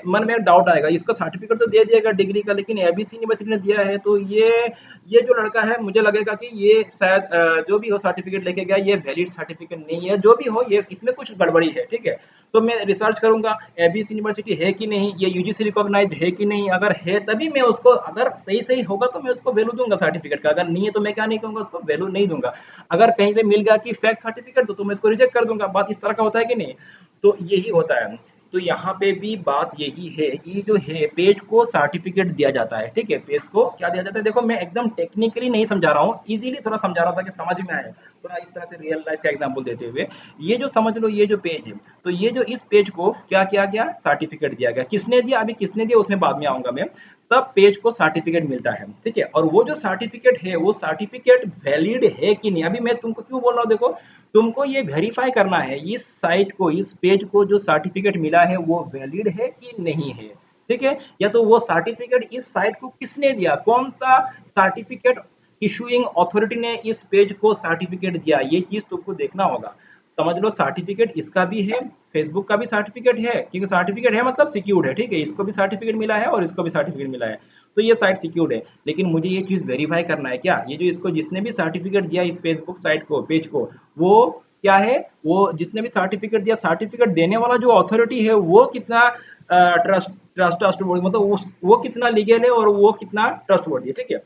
मन में डाउट आएगा, इसका सर्टिफिकेट तो दे दिएगा डिग्री का, लेकिन एबीसी यूनिवर्सिटी ने दिया है, तो ये जो लड़का है मुझे लगेगा कि ये शायद जो भी हो सर्टिफिकेट लेके गया ये वैलिड सर्टिफिकेट नहीं है, जो भी हो ये इसमें कुछ गड़बड़ी है, ठीक है। तो मैं रिसर्च करूंगा एबीसी यूनिवर्सिटी है कि नहीं, ये यूजीसी रिकॉग्नाइज्ड है कि नहीं, अगर है तभी मैं उसको, अगर सही सही होगा तो मैं उसको वैल्यू दूंगा सर्टिफिकेट का, अगर नहीं है तो मैं क्या नहीं कहूंगा, उसको वैल्यू नहीं दूंगा। अगर कहीं से मिल गया कि फेक सर्टिफिकेट तो मैं इसको रिजेक्ट कर दूंगा, बात इस तरह का होता है कि नहीं। तो यही होता है। तो यहाँ पे भी बात यही है कि जो है पेज को सर्टिफिकेट दिया जाता है, ठीक है, पेज को क्या दिया जाता है। देखो मैं एकदम टेक्निकली नहीं समझा रहा हूँ, इजीली थोड़ा समझा रहा था कि समझ में आए, थोड़ा इस तरह से रियल लाइफ का एग्जांपल देते हुए। ये जो समझ लो ये जो पेज है, तो ये जो इस पेज को क्या किया गया, सर्टिफिकेट दिया गया, किसने दिया, अभी किसने दिया उसमें बाद में आऊंगा मैं। सब पेज को सर्टिफिकेट मिलता है, ठीक है। और वो जो सर्टिफिकेट है वो सर्टिफिकेट वैलिड है कि नहीं, अभी मैं तुमको क्यों बोल रहा हूँ, देखो तुमको ये वेरीफाई करना है इस साइट को, इस पेज को जो सर्टिफिकेट मिला है वो वैलिड है कि नहीं है, ठीक है। या तो वो सर्टिफिकेट इस साइट को किसने दिया, कौन सा सर्टिफिकेट इशूइंग अथॉरिटी ने इस पेज को सर्टिफिकेट दिया, ये चीज तुमको देखना होगा। समझ लो सर्टिफिकेट इसका भी है, फेसबुक का भी सर्टिफिकेट है, क्योंकि सर्टिफिकेट है मतलब सिक्योर्ड है, ठीक है, इसको भी सर्टिफिकेट मिला है और इसको भी सर्टिफिकेट मिला है, तो ये साइट सिक्योर्ड है। लेकिन मुझे ये चीज वेरीफाई करना है, क्या ये जो इसको जिसने भी सर्टिफिकेट दिया इस फेसबुक साइट को, पेज को, वो क्या है, वो जिसने भी सर्टिफिकेट दिया, सर्टिफिकेट देने वाला जो अथॉरिटी है वो कितना ट्रस्ट ट्रस्ट ट्रस्ट मतलब वो कितना लीगल है और वो कितना ट्रस्टवर्दी है, ठीक है।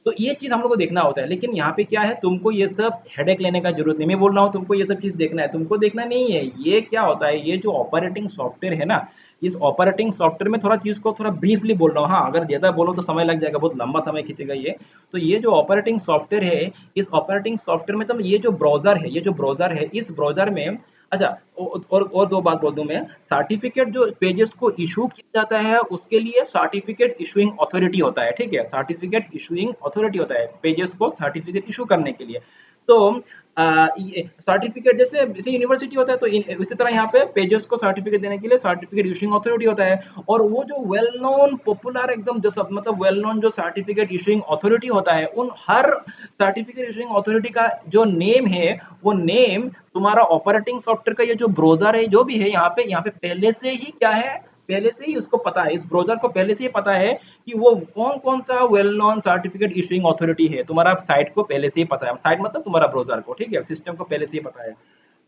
तो ये चीज़ हम लोग को देखना होता है, लेकिन यहाँ पे क्या है, तुमको ये सब हेडेक लेने का जरूरत नहीं। मैं बोल रहा हूँ तुमको ये सब चीज़ देखना है, तुमको देखना नहीं है। ये क्या होता है, ये जो ऑपरेटिंग सॉफ्टवेयर है ना, इस ऑपरेटिंग सॉफ्टवेयर में थोड़ा चीज़ को थोड़ा ब्रीफली बोल रहा हूँ। हाँ, अगर ज़्यादा बोलो तो समय लग जाएगा, बहुत लंबा समय खींचेगा ये। तो ये जो ऑपरेटिंग सॉफ्टवेयर है, इस ऑपरेटिंग सॉफ्टवेयर में, तो ये जो ब्राउज़र है, ये जो ब्राउज़र है, इस ब्राउज़र में, अच्छा, और दो बात बोल दूं मैं। सर्टिफिकेट जो पेजेस को इशू किया जाता है, उसके लिए सर्टिफिकेट इशूइंग अथॉरिटी होता है, ठीक है। सर्टिफिकेट इशूइंग अथॉरिटी होता है पेजेस को सर्टिफिकेट इशू करने के लिए। तो सर्टिफिकेट जैसे जैसे यूनिवर्सिटी होता है, तो इसी तरह यहाँ पे पेजेस को सर्टिफिकेट देने के लिए सर्टिफिकेट इशूइंग अथॉरिटी होता है। और वो जो वेल नोन पॉपुलर एकदम जो सब मतलब वेल नोन जो सर्टिफिकेट इशूइंग अथॉरिटी होता है, उन हर सर्टिफिकेट इशूइंग अथॉरिटी का जो नेम है, वो नेम तुम्हारा ऑपरेटिंग सॉफ्टवेयर का ये जो ब्राउज़र है, जो भी है, यहाँ पे पहले से ही क्या है, पहले से ही उसको पता है, इस ब्राउज़र को पहले से ही पता है कि वो कौन-कौन सा well known certificate issuing authority है। तुम्हारा साइट को पहले से ही पता है, साइट मतलब तुम्हारा ब्राउज़र को, ठीक है, सिस्टम को पहले से ही पता है।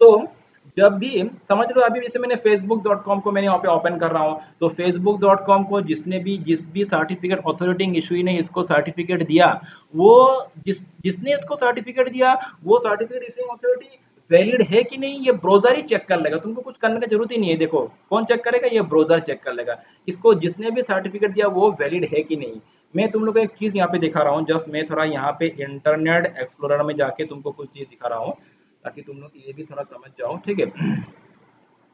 तो जब भी समझ लो, अभी जैसे मैंने facebook.com को मैंने यहाँ पे ओपन कर रहा हूँ, तो facebook.com को जिस भी सर्टिफिकेट अथॉरिटी इशू ने इसको सर्टिफिकेट दिया, वो जिसने इसको सर्टिफिकेट दिया, वो सर्टिफिकेट इशूइंग अथॉरिटी वैलिड है कि नहीं, ये ब्राउज़र ही चेक कर लेगा। तुमको कुछ करने की जरूरत ही नहीं है। देखो कौन चेक करेगा, ये ब्राउज़र चेक कर लेगा इसको, जिसने भी सर्टिफिकेट दिया वो वैलिड है कि नहीं। मैं तुम लोग को एक चीज़ यहाँ पे दिखा रहा हूँ, जस्ट मैं थोड़ा यहाँ पे इंटरनेट एक्सप्लोरर में जाके तुमको कुछ चीज़ दिखा रहा हूँ, ताकि तुम लोग ये भी थोड़ा समझ जाओ, ठीक है।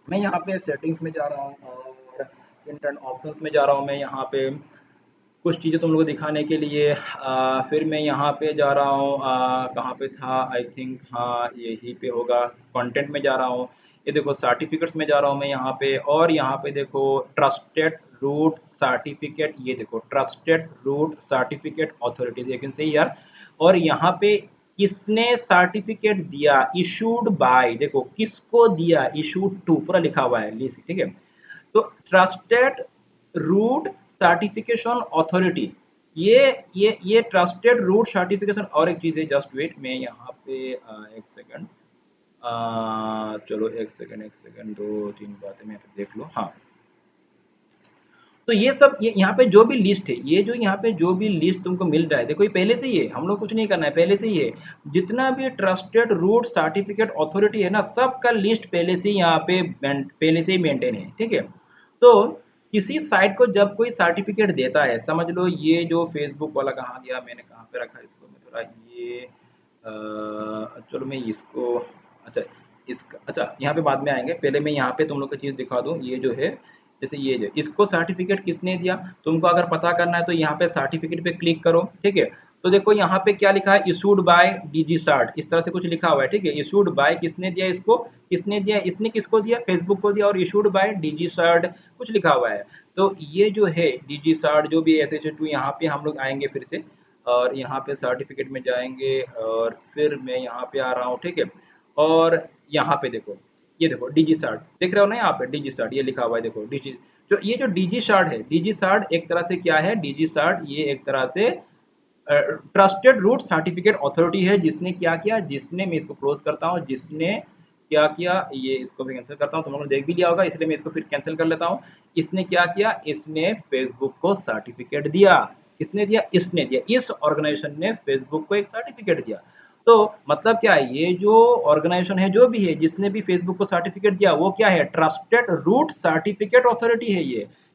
मैं यहाँ पे सेटिंग्स में जा रहा हूँ और इंटरनेट ऑप्शंस में जा रहा हूँ। मैं यहाँ पे कुछ चीज़ें तुम लोग को दिखाने के लिए, फिर मैं यहाँ पे जा रहा हूँ, कहाँ पे था, आई थिंक हाँ यहीं पे होगा, कंटेंट में जा रहा हूँ। ये देखो सर्टिफिकेट्स में जा रहा हूँ मैं यहाँ पे, और यहाँ पे देखो ट्रस्टेड रूट सर्टिफिकेट, ये देखो trusted root certificate authorities, you can say यार। और यहाँ पे किसने सर्टिफिकेट दिया, इशूड बाय, देखो किसको दिया, इशूड टू, पूरा लिखा हुआ है लिस्ट, ठीक है। तो ट्रस्टेड रूट सर्टिफिकेशन अथॉरिटी, ये ट्रस्टेड रूट सर्टिफिकेशन। और एक चीज़ है, जस्ट वेट, मैं यहाँ पे एक सेकंड, चलो एक सेकंड, दो तीन बातें मैं देख लो, हाँ। तो ये सब, ये यहाँ पे जो भी लिस्ट है, ये जो यहाँ पे जो भी लिस्ट तुमको मिल रहा है, देखो ये पहले से ही है, हम लोग कुछ नहीं करना है, पहले से ही है। जितना भी ट्रस्टेड रूट सर्टिफिकेट अथॉरिटी है ना, सबका लिस्ट पहले से ही यहाँ पे पहले से ही मेंटेन है, ठीक है। तो किसी साइट को जब कोई सर्टिफिकेट देता है, समझ लो ये जो फेसबुक वाला, कहाँ गया, मैंने कहाँ पे रखा इसको, मैं थोड़ा ये चलो मैं इसको, अच्छा इसका, अच्छा यहाँ पे बाद में आएंगे, पहले मैं यहाँ पे तुम लोग को चीज़ दिखा दूँ। ये जो है, जैसे ये जो इसको सर्टिफिकेट किसने दिया, तुमको अगर पता करना है तो यहाँ पे सर्टिफिकेट पे क्लिक करो, ठीक है। तो देखो यहाँ पे क्या लिखा है, इशूड बाय DigiCert, इस तरह से कुछ लिखा हुआ है, ठीक है। इशूड बाय किसने दिया इसको, किसने दिया, इसने किसको दिया, फेसबुक को दिया, और इशूड बाय DigiCert कुछ लिखा हुआ है। तो ये जो है DigiCert, जो भी SHA2, यहाँ पे हम लोग आएंगे फिर से, और यहाँ पे सर्टिफिकेट में जाएंगे, और फिर मैं यहाँ पे आ रहा हूँ, ठीक है। और यहाँ पे देखो, ये देखो DigiCert देख रहे हो ना, यहाँ पे DigiCert ये लिखा हुआ है, देखो डिजी, जो ये जो DigiCert है, DigiCert एक तरह से क्या है, DigiCert ये एक तरह से ट्रस्टेड रूट सर्टिफिकेट अथॉरिटी है। जिसने क्या किया, जिसने, मैं इसको क्लोज करता हूँ, जिसने क्या किया, ये इसको भी कैंसिल करता हूँ, तुम लोगों ने देख भी लिया होगा, इसलिए मैं इसको फिर कैंसिल कर लेता हूँ। इसने क्या किया, इसने फेसबुक को सर्टिफिकेट दिया, किसने दिया, इसने दिया, इस ऑर्गेनाइजेशन ने फेसबुक को एक सर्टिफिकेट दिया। तो मतलब क्या है, ये जो ऑर्गेनाइजेशन है, जो भी है, जिसने भी फेसबुक को सर्टिफिकेट दिया, वो क्या है, ट्रस्टेड रूट सर्टिफिकेट अथॉरिटी है।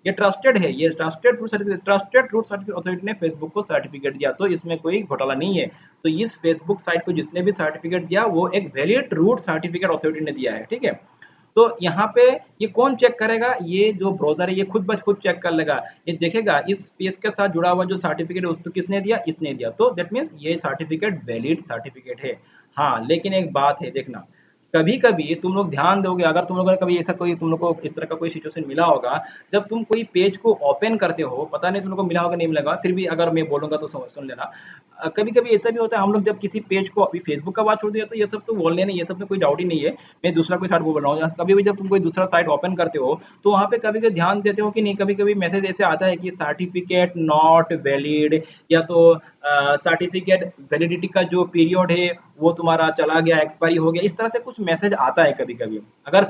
ये ट्रस्टेड है, ये trusted root certificate, trusted root certificate authority ने फेसबुक को सर्टिफिकेट दिया, तो इसमें कोई घोटाला नहीं है। तो इस फेसबुक साइट को जिसने भी सर्टिफिकेट दिया, वो एक वैलिड रूट सर्टिफिकेट अथॉरिटी ने दिया है, ठीक है। तो यहाँ पे ये कौन चेक करेगा, ये जो ब्राउजर है, ये खुद ब खुद चेक कर लेगा, ये देखेगा इस पेज के साथ जुड़ा हुआ जो सर्टिफिकेट है, उसको किसने दिया, इसने दिया, तो दैट मीन्स ये सर्टिफिकेट वैलिड सर्टिफिकेट है। हाँ, लेकिन एक बात है, देखना, कभी कभी तुम लोग ध्यान दोगे, अगर तुम लोगों ने कभी ऐसा कोई, तुम लोग को इस तरह का कोई सिचुएशन मिला होगा, जब तुम कोई पेज को ओपन करते हो, पता नहीं तुम लोग को मिला होगा नहीं मिलेगा, फिर भी अगर मैं बोलूंगा तो सुन लेना। कभी कभी ऐसा भी होता है, हम लोग जब किसी पेज को, अभी फेसबुक का बात छोड़ दिया, तो ये सब तो बोलने नहीं, ये सब में कोई डाउट ही नहीं है, मैं दूसरा कोई साइट बोल रहा हूँ। कभी भी जब तुम कोई दूसरा साइट ओपन करते हो, तो वहाँ पे कभी कभी ध्यान देते हो कि नहीं, कभी कभी मैसेज ऐसे आता है कि सर्टिफिकेट नॉट वैलिड, या तो सर्टिफिकेट वैलिडिटी का जो पीरियड है वो तुम्हारा चला गया, एक्सपायरी हो गया, इस तरह से कुछ मैसेज आता है कभी कभी। अगर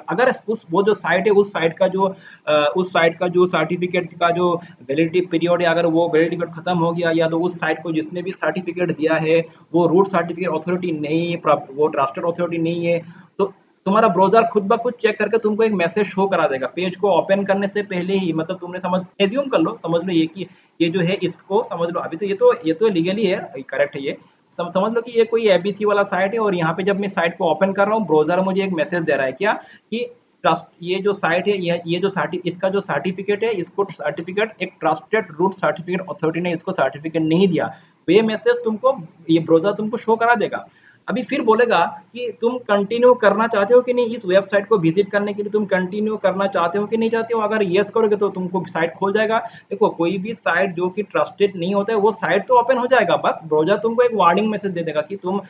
अगर उस वो जो साइट है उस साइट का जो सर्टिफिकेट का जो वैलिडिटी पीरियड है, अगर वो वैलिडिटी पीरियड खत्म हो गया, या तो उस साइट को जिसने भी सर्टिफिकेट दिया है वो रूट सर्टिफिकेट अथॉरिटी नहीं है, वो ट्रस्टेड अथॉरिटी नहीं है, तो तुम्हारा ब्राउज़र खुद ब खुद चेक करके तुमको एक मैसेज शो करा देगा। पेज को ओपन करने से पहले ही, मतलब तुमने एज़्यूम कर लो, समझ लो ये कि ये जो है इसको समझ लो, अभी तो ये तो लीगली है, करेक्ट है ये। समझ लो कि ये कोई एबीसी वाला साइट है, और यहाँ पे जब मैं साइट को ओपन कर रहा हूँ, ब्राउज़र मुझे एक मैसेज दे रहा है क्या, कि ट्रस्ट, ये जो साइट है, ये जो इसका जो सर्टिफिकेट है, इसको सर्टिफिकेट एक ट्रस्टेड रूट सर्टिफिकेट अथॉरिटी ने इसको सर्टिफिकेट नहीं दिया। तो ये मैसेज तुमको, ये ब्राउज़र तुमको शो करा देगा। अभी फिर बोलेगा कि तुम कंटिन्यू करना चाहते हो कि नहीं, इस वेबसाइट को विजिट करने के लिए तुम कंटिन्यू करना चाहते हो कि नहीं चाहते हो। अगर यस करोगे तो तुमको साइट खोल जाएगा। देखो, कोई भी साइट जो कि ट्रस्टेड नहीं होता है वो साइट तो ओपन हो जाएगा, बस ब्राउज़र तुमको एक वार्निंग मैसेज दे देगा कि तुम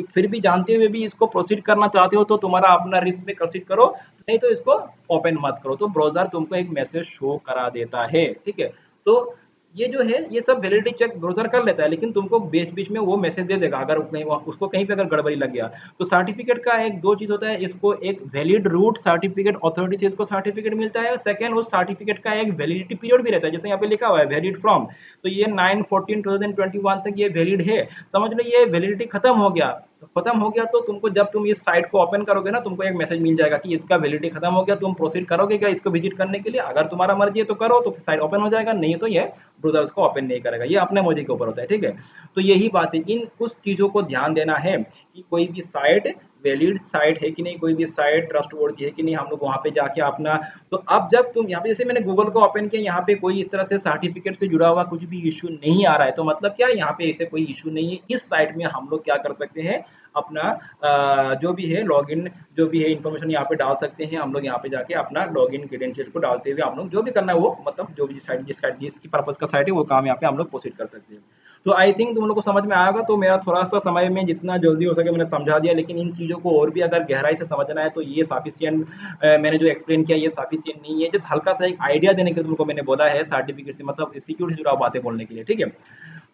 फिर भी जानते हुए भी इसको प्रोसीड करना चाहते हो तो तुम्हारा अपना रिस्क पे प्रोसीड करो, नहीं तो इसको ओपन मत करो। तो ब्राउज़र तुमको एक मैसेज शो करा देता है, ठीक है। तो ये जो है ये सब वैलिडिटी चेक ब्राउज़र कर लेता है, लेकिन तुमको बीच-बीच में वो मैसेज दे देगा, अगर कहीं उसको कहीं पे अगर गड़बड़ी लग गया। तो सर्टिफिकेट का एक दो चीज़ होता है, इसको एक वैलिड रूट सर्टिफिकेट अथॉरिटी से इसको सर्टिफिकेट मिलता है, सेकंड उस सर्टिफिकेट का एक वैलिडिटी पीरियड भी रहता है, जैसे यहाँ पे लिखा हुआ है वैलिड फ्रॉम, तो ये 9/14/2021 तक ये वैलिड है। समझ लो ये वैलिडिटी खत्म हो गया, तो खत्म हो गया तो तुमको, जब तुम इस साइट को ओपन करोगे ना, तुमको एक मैसेज मिल जाएगा कि इसका वैलिडिटी खत्म हो गया, तुम प्रोसीड करोगे क्या इसको विजिट करने के लिए। अगर तुम्हारा मर्जी है तो करो, तो साइट ओपन हो जाएगा, नहीं तो ये ब्राउज़र उसको ओपन नहीं करेगा। ये अपने मर्जी के ऊपर होता है, ठीक है। तो यही बात है, इन कुछ चीज़ों को ध्यान देना है कि कोई भी साइट वैलिड साइट है कि नहीं, कोई भी साइट ट्रस्टवर्दी है कि नहीं, हम लोग वहाँ पे जाके अपना। तो अब जब तुम यहाँ पे, जैसे मैंने गूगल को ओपन किया, यहाँ पे कोई इस तरह से सर्टिफिकेट से जुड़ा हुआ कुछ भी इश्यू नहीं आ रहा है, तो मतलब क्या, यहाँ पे ऐसे कोई इश्यू नहीं है। इस साइट में हम लोग क्या कर सकते हैं, अपना जो भी है लॉगिन, जो भी है इन्फॉर्मेशन यहाँ पे डाल सकते हैं। हम लोग यहाँ पे जाके अपना लॉगिन क्रेडेंशियल को डालते हुए हम लोग जो भी करना है वो, मतलब जो भी साइट जिसकी पर्पज का साइट है वो काम यहाँ पे हम लोग प्रोसीड कर सकते हैं। तो आई थिंक तुम लोग को समझ में आएगा। तो मेरा थोड़ा सा समय में जितना जल्दी हो सके मैंने समझा दिया, लेकिन इन चीज़ों को और भी अगर गहराई से समझना है तो ये सफिशियंट, मैंने जो एक्सप्लेन किया ये सफिशियंट नहीं है। जस्ट हल्का सा एक आइडिया देने के लिए तुमको मैंने बोला है, सर्टिफिकेट से मतलब सिक्योरिटी से जुड़ा बातें बोलने के लिए, ठीक है।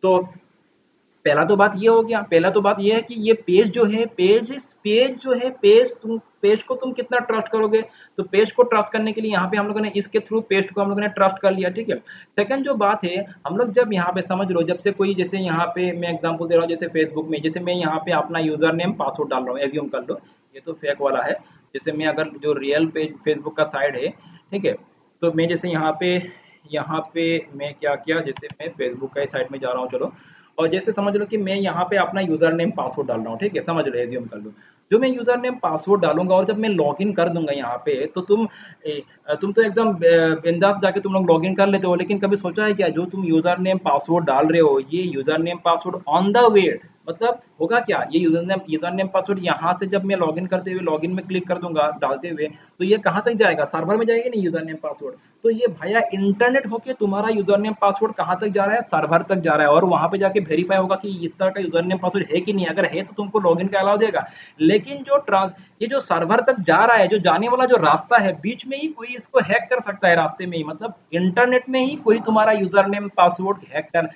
तो पहला तो बात ये हो गया, पहला तो बात ये है कि ये पेज जो है, पेज जो है, पेज को तुम कितना ट्रस्ट करोगे। तो पेज को ट्रस्ट करने के लिए यहाँ पे हम लोगों ने इसके थ्रू पेज को हम लोगों ने ट्रस्ट कर लिया, ठीक है। सेकंड जो बात है, हम लोग जब यहाँ पे समझ लो, जब से कोई, जैसे यहाँ पे मैं एग्जांपल दे रहा हूँ, जैसे फेसबुक में, जैसे मैं यहाँ पे अपना यूजर नेम पासवर्ड डाल रहा हूँ, एज्यूम कर लो ये तो फेक वाला है। जैसे मैं अगर जो रियल पेज फेसबुक का साइड है, ठीक है, तो मैं जैसे यहाँ पे मैं क्या किया, जैसे मैं फेसबुक का साइड में जा रहा हूँ, चलो, और जैसे समझ लो कि मैं यहाँ पे अपना यूजर नेम पासवर्ड डाल रहा हूँ, ठीक है, समझ लो, एज्यूम कर लो। जो मैं यूजर नेम पासवर्ड डालूंगा और जब मैं लॉगिन कर दूंगा यहाँ पे, तो तुम तो एकदम बिंदास जाके तुम लोग लॉगिन कर लेते हो, लेकिन कभी सोचा है क्या, जो तुम यूजर नेम पासवर्ड डाल रहे हो, ये user name password on the way, मतलब होगा क्या, ये यूजर नेम पासवर्ड यहाँ से जब मैं लॉगिन करते हुए, लॉगिन में क्लिक कर दूंगा डालते हुए, तो ये कहाँ तक जाएगा, सर्वर में जाएगा नहीं यूजर नेम पासवर्ड। तो ये भैया इंटरनेट होके तुम्हारा यूजर नेम पासवर्ड कहाँ तक जा रहा है, सर्वर तक जा रहा है, और वहां पे जाके वेरीफाई होगा कि इस तरह का यूजर नेम पासवर्ड है कि नहीं। अगर है तो तुमको लॉगिन का अलाउ देगा। लेकिन ये जो सर्वर तक जा रहा है, जो जाने वाला जो रास्ता है, बीच में ही कोई इसको हैक कर सकता है, रास्ते में ही, मतलब इंटरनेट में ही कोई तुम्हारा यूजर नेम पासवर्ड हैक कर।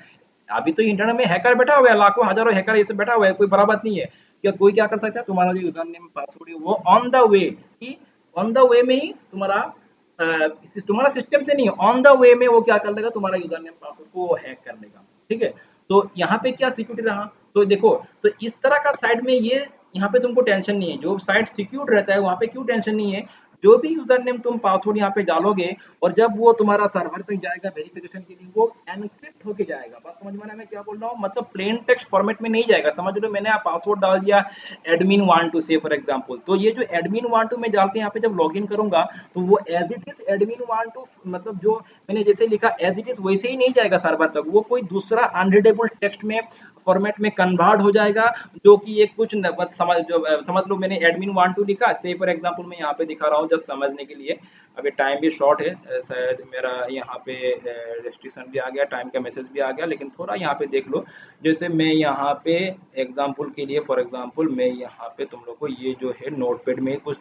अभी तो इंटरनेट में हैकर बैठा हुआ है, लाखों हजारों हैकर ऐसे बैठा हुआ है, कोई बड़ा बात नहीं है। क्या कोई क्या कर सकता है, तुम्हारा जो यूजर नेम पासवर्ड है वो ऑन द वे, कि ऑन द वे में ही तुम्हारा तुम्हारा सिस्टम से नहीं, ऑन द वे में वो क्या कर लेगा, तुम्हारा यूजर नेम पासवर्ड को हैक कर लेगा, ठीक है। तो यहाँ पे क्या सिक्योरिटी रहा। तो देखो, तो इस तरह का साइड में ये, यहाँ पे तुमको टेंशन नहीं है, जो साइट सिक्योर रहता है वहाँ पे क्यों टेंशन नहीं है। जो भी यूजर नेम तुम पासवर्ड यहाँ पे डालोगे, और जब वो तुम्हारा सर्वर तक जाएगा वेरिफिकेशन के लिए, वो एनक्रिप्ट होके जाएगा। बात समझ में आ रहा है मैं क्या बोल रहा हूँ, मतलब प्लेन टेक्स्ट फॉर्मेट में नहीं जाएगा। समझ लो मैंने पासवर्ड डाल दिया एडमिन वांट टू से फॉर एग्जांपल, तो ये जो एडमिन वांट टू में डाल के यहाँ पे जब लॉगिन करूंगा, तो वो as it is admin want to, मतलब जो मैंने जैसे लिखा एज इट इज वैसे ही नहीं जाएगा सर्वर तक, वो कोई दूसरा अनरीडेबल टेक्स्ट में फॉर्मेट में कन्वर्ट हो जाएगा, जो कि ये कुछ समझ लो मैंने एडमिन वांट टू लिखा, से फॉर एग्जांपल मैं यहाँ पे दिखा रहा हूँ जस्ट समझने के लिए। अभी टाइम भी शॉर्ट है, शायद मेरा यहाँ पे रेस्ट्रिक्शन भी आ गया, टाइम का मैसेज भी आ गया, लेकिन थोड़ा यहाँ पे देख लो। जैसे मैं यहाँ पे एग्जांपल के लिए, फॉर एग्जांपल मैं यहाँ पे तुम लोग को ये जो है नोटपैड में कुछ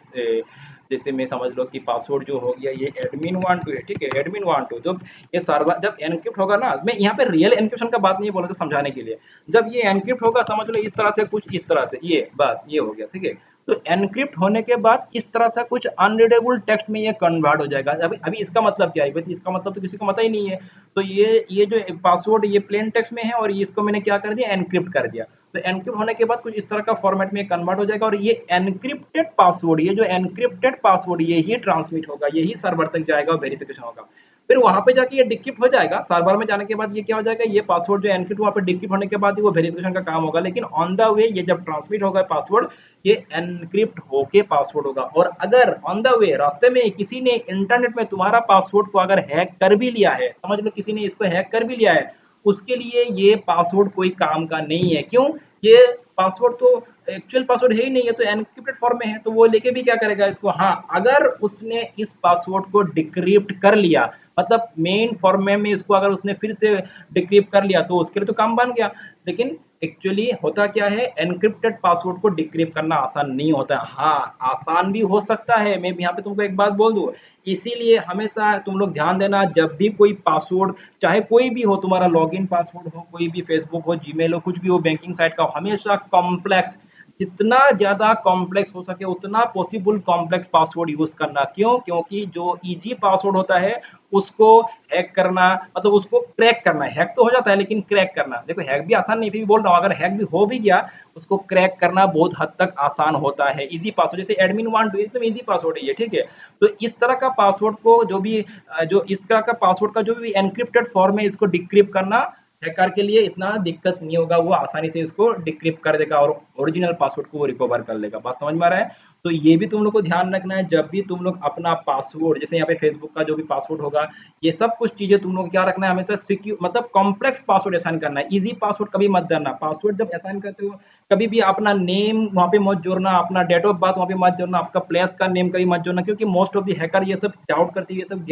जैसे मैं समझ लो कि पासवर्ड जो हो गया ये admin12 है, ठीक है, admin12 जब ये सर्वर जब एनक्रिप्ट होगा ना, मैं यहाँ पे रियल एन्क्रिप्शन का बात नहीं बोला था समझाने के लिए, जब ये एनक्रिप्ट होगा समझ लो इस तरह से, कुछ इस तरह से, ये बस ये हो गया, ठीक है। तो एनक्रिप्ट होने के बाद इस तरह से कुछ अनरीडेबल टेक्स्ट में ये कन्वर्ट हो जाएगा। अभी अभी इसका मतलब क्या है, भाई इसका मतलब तो किसी को पता ही नहीं है। तो ये जो पासवर्ड ये प्लेन टेक्स्ट में है और इसको मैंने क्या कर दिया, एनक्रिप्ट कर दिया। तो एनक्रिप्ट होने के बाद कुछ इस तरह का फॉर्मेट में कन्वर्ट हो जाएगा और ये एनक्रिप्टेड पासवर्ड, ये जो एनक्रिप्टेड पासवर्ड यही ट्रांसमिट होगा, यही सर्वर तक जाएगा और वेरिफिकेशन होगा। फिर वहां पे जाके ये डिक्रिप्ट हो जाएगा, सर्वर में जाने के बाद ये क्या हो जाएगा, ये पासवर्ड जो एनक्रिप्ट वहां पे डिक्रिप्ट होने के बाद ही वो वेरिफिकेशन का काम होगा। लेकिन ऑन द वे ये जब ट्रांसमिट होगा पासवर्ड, ये एनक्रिप्ट होके पासवर्ड होगा। और अगर ऑन द वे रास्ते में किसी ने इंटरनेट में तुम्हारा पासवर्ड को अगर हैक कर भी लिया है, समझ लो किसी ने इसको हैक कर भी लिया है, उसके लिए ये पासवर्ड कोई काम का नहीं है। क्यों? ये पासवर्ड तो एक्चुअल पासवर्ड है ही नहीं है, तो एनक्रिप्टेड फॉर्म में है, तो वो लेके भी क्या करेगा इसको। हाँ, अगर उसने इस पासवर्ड को डिक्रिप्ट कर लिया, मतलब मेन फॉर्मेट में इसको अगर उसने फिर से डिक्रिप्ट कर लिया, तो उसके लिए तो काम बन गया। लेकिन एक्चुअली होता क्या है, एनक्रिप्टेड पासवर्ड को डिक्रिप्ट करना आसान नहीं होता है। हाँ, आसान भी हो सकता है, मैं यहाँ पे तुमको एक बात बोल दूं, इसीलिए हमेशा तुम लोग ध्यान देना, जब भी कोई पासवर्ड, चाहे कोई भी हो, तुम्हारा लॉगिन पासवर्ड हो, कोई भी फेसबुक हो, जीमेल हो, कुछ भी हो, बैंकिंग साइट का हो, हमेशा कॉम्प्लेक्स, जितना ज्यादा कॉम्प्लेक्स हो सके उतना पॉसिबल कॉम्प्लेक्स पासवर्ड यूज करना। क्यों? क्योंकि जो इजी पासवर्ड होता है उसको हैक करना, मतलब उसको क्रैक करना, हैक तो हो जाता है लेकिन क्रैक करना, देखो हैक भी आसान नहीं, फिर भी बोल रहा हूँ, अगर हैक भी हो भी गया, उसको क्रैक करना बहुत हद तक आसान होता है। इजी पासवर्ड जैसे admin12 एकदम इजी पासवर्ड है ये, ठीक है। तो इस तरह का पासवर्ड को जो भी जो इस तरह का पासवर्ड का जो भी एनक्रिप्टेड फॉर्म है, इसको डिक्रिप्ट करना हैकर के लिए इतना दिक्कत नहीं होगा, वो आसानी से इसको डिक्रिप्ट कर देगा और ओरिजिनल पासवर्ड को वो रिकवर कर लेगा। बात समझ में आ रहा है? तो ये भी तुम लोग को ध्यान रखना है, जब भी तुम लोग अपना पासवर्ड, जैसे यहाँ पे फेसबुक का जो भी पासवर्ड होगा, ये सब कुछ चीजें तुम लोग को क्या रखना है, हमेशा सिक्योर, मतलब कॉम्प्लेक्स पासवर्ड असाइन करना है, इजी पासवर्ड कभी मत करना। पासवर्ड जब असाइन करते हो कभी भी अपना नेम वहाँ पे मत जोड़ना, अपना डेट ऑफ बर्थ वहाँ पे मत जोड़ना, आपका प्लेस का नेम कभी मत जोड़ना, क्योंकि मोस्ट ऑफ द हैकर ये सब डाउट करते हुए सब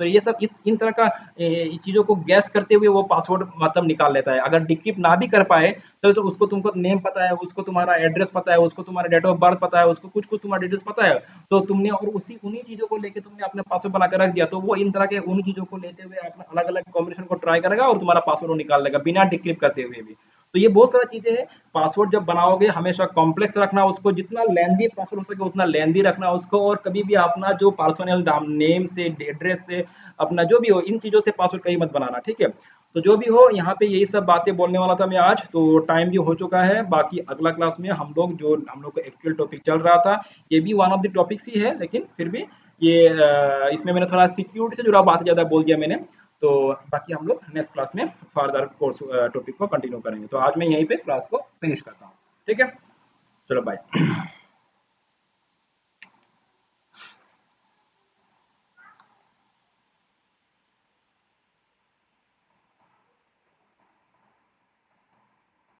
तो ये सब इस इन तरह का चीजों को गैस करते हुए वो पासवर्ड मतलब निकाल लेता है। अगर डिक्रिप्ट ना भी कर पाए तो उसको, तुमको नेम पता है, उसको तुम्हारा एड्रेस पता है, उसको तुम्हारा डेट ऑफ बर्थ पता है, उसको कुछ कुछ तुम्हारा डिटेल्स पता है, तो तुमने और उसी उन्हीं चीजों को लेके तुमने अपने पासवर्ड बना कर रख दिया, तो वो इन तरह के उन चीजों को लेते हुए अपना अलग अलग कॉम्बिनेशन को ट्राई करेगा और तुम्हारा पासवर्ड निकाल लेगा बिना डिक्रिप्ट करते हुए भी। तो ये बहुत सारी चीजें हैं। पासवर्ड जब बनाओगे हमेशा कॉम्प्लेक्स रखना उसको, जितना लेंदी पासवर्ड हो सके उतना लेंदी रखना उसको, और कभी भी अपना जो पर्सनल नेम से, एड्रेस से, अपना जो भी हो, इन चीजों से पासवर्ड कहीं मत बनाना, ठीक है। तो जो भी हो, यहाँ पे यही सब बातें बोलने वाला था मैं आज, तो टाइम भी हो चुका है। बाकी अगला क्लास में हम लोग जो हम लोग का एक्चुअल टॉपिक चल रहा था, ये भी वन ऑफ द टॉपिक्स ही है, लेकिन फिर भी ये इसमें मैंने थोड़ा सिक्योरिटी से जुड़ा बात ज़्यादा बोल दिया मैंने। तो बाकी हम लोग नेक्स्ट क्लास में फर्दर कोर्स टॉपिक को कंटिन्यू करेंगे। तो आज मैं यहीं पे क्लास को फिनिश करता हूँ, ठीक है। चलो बाय।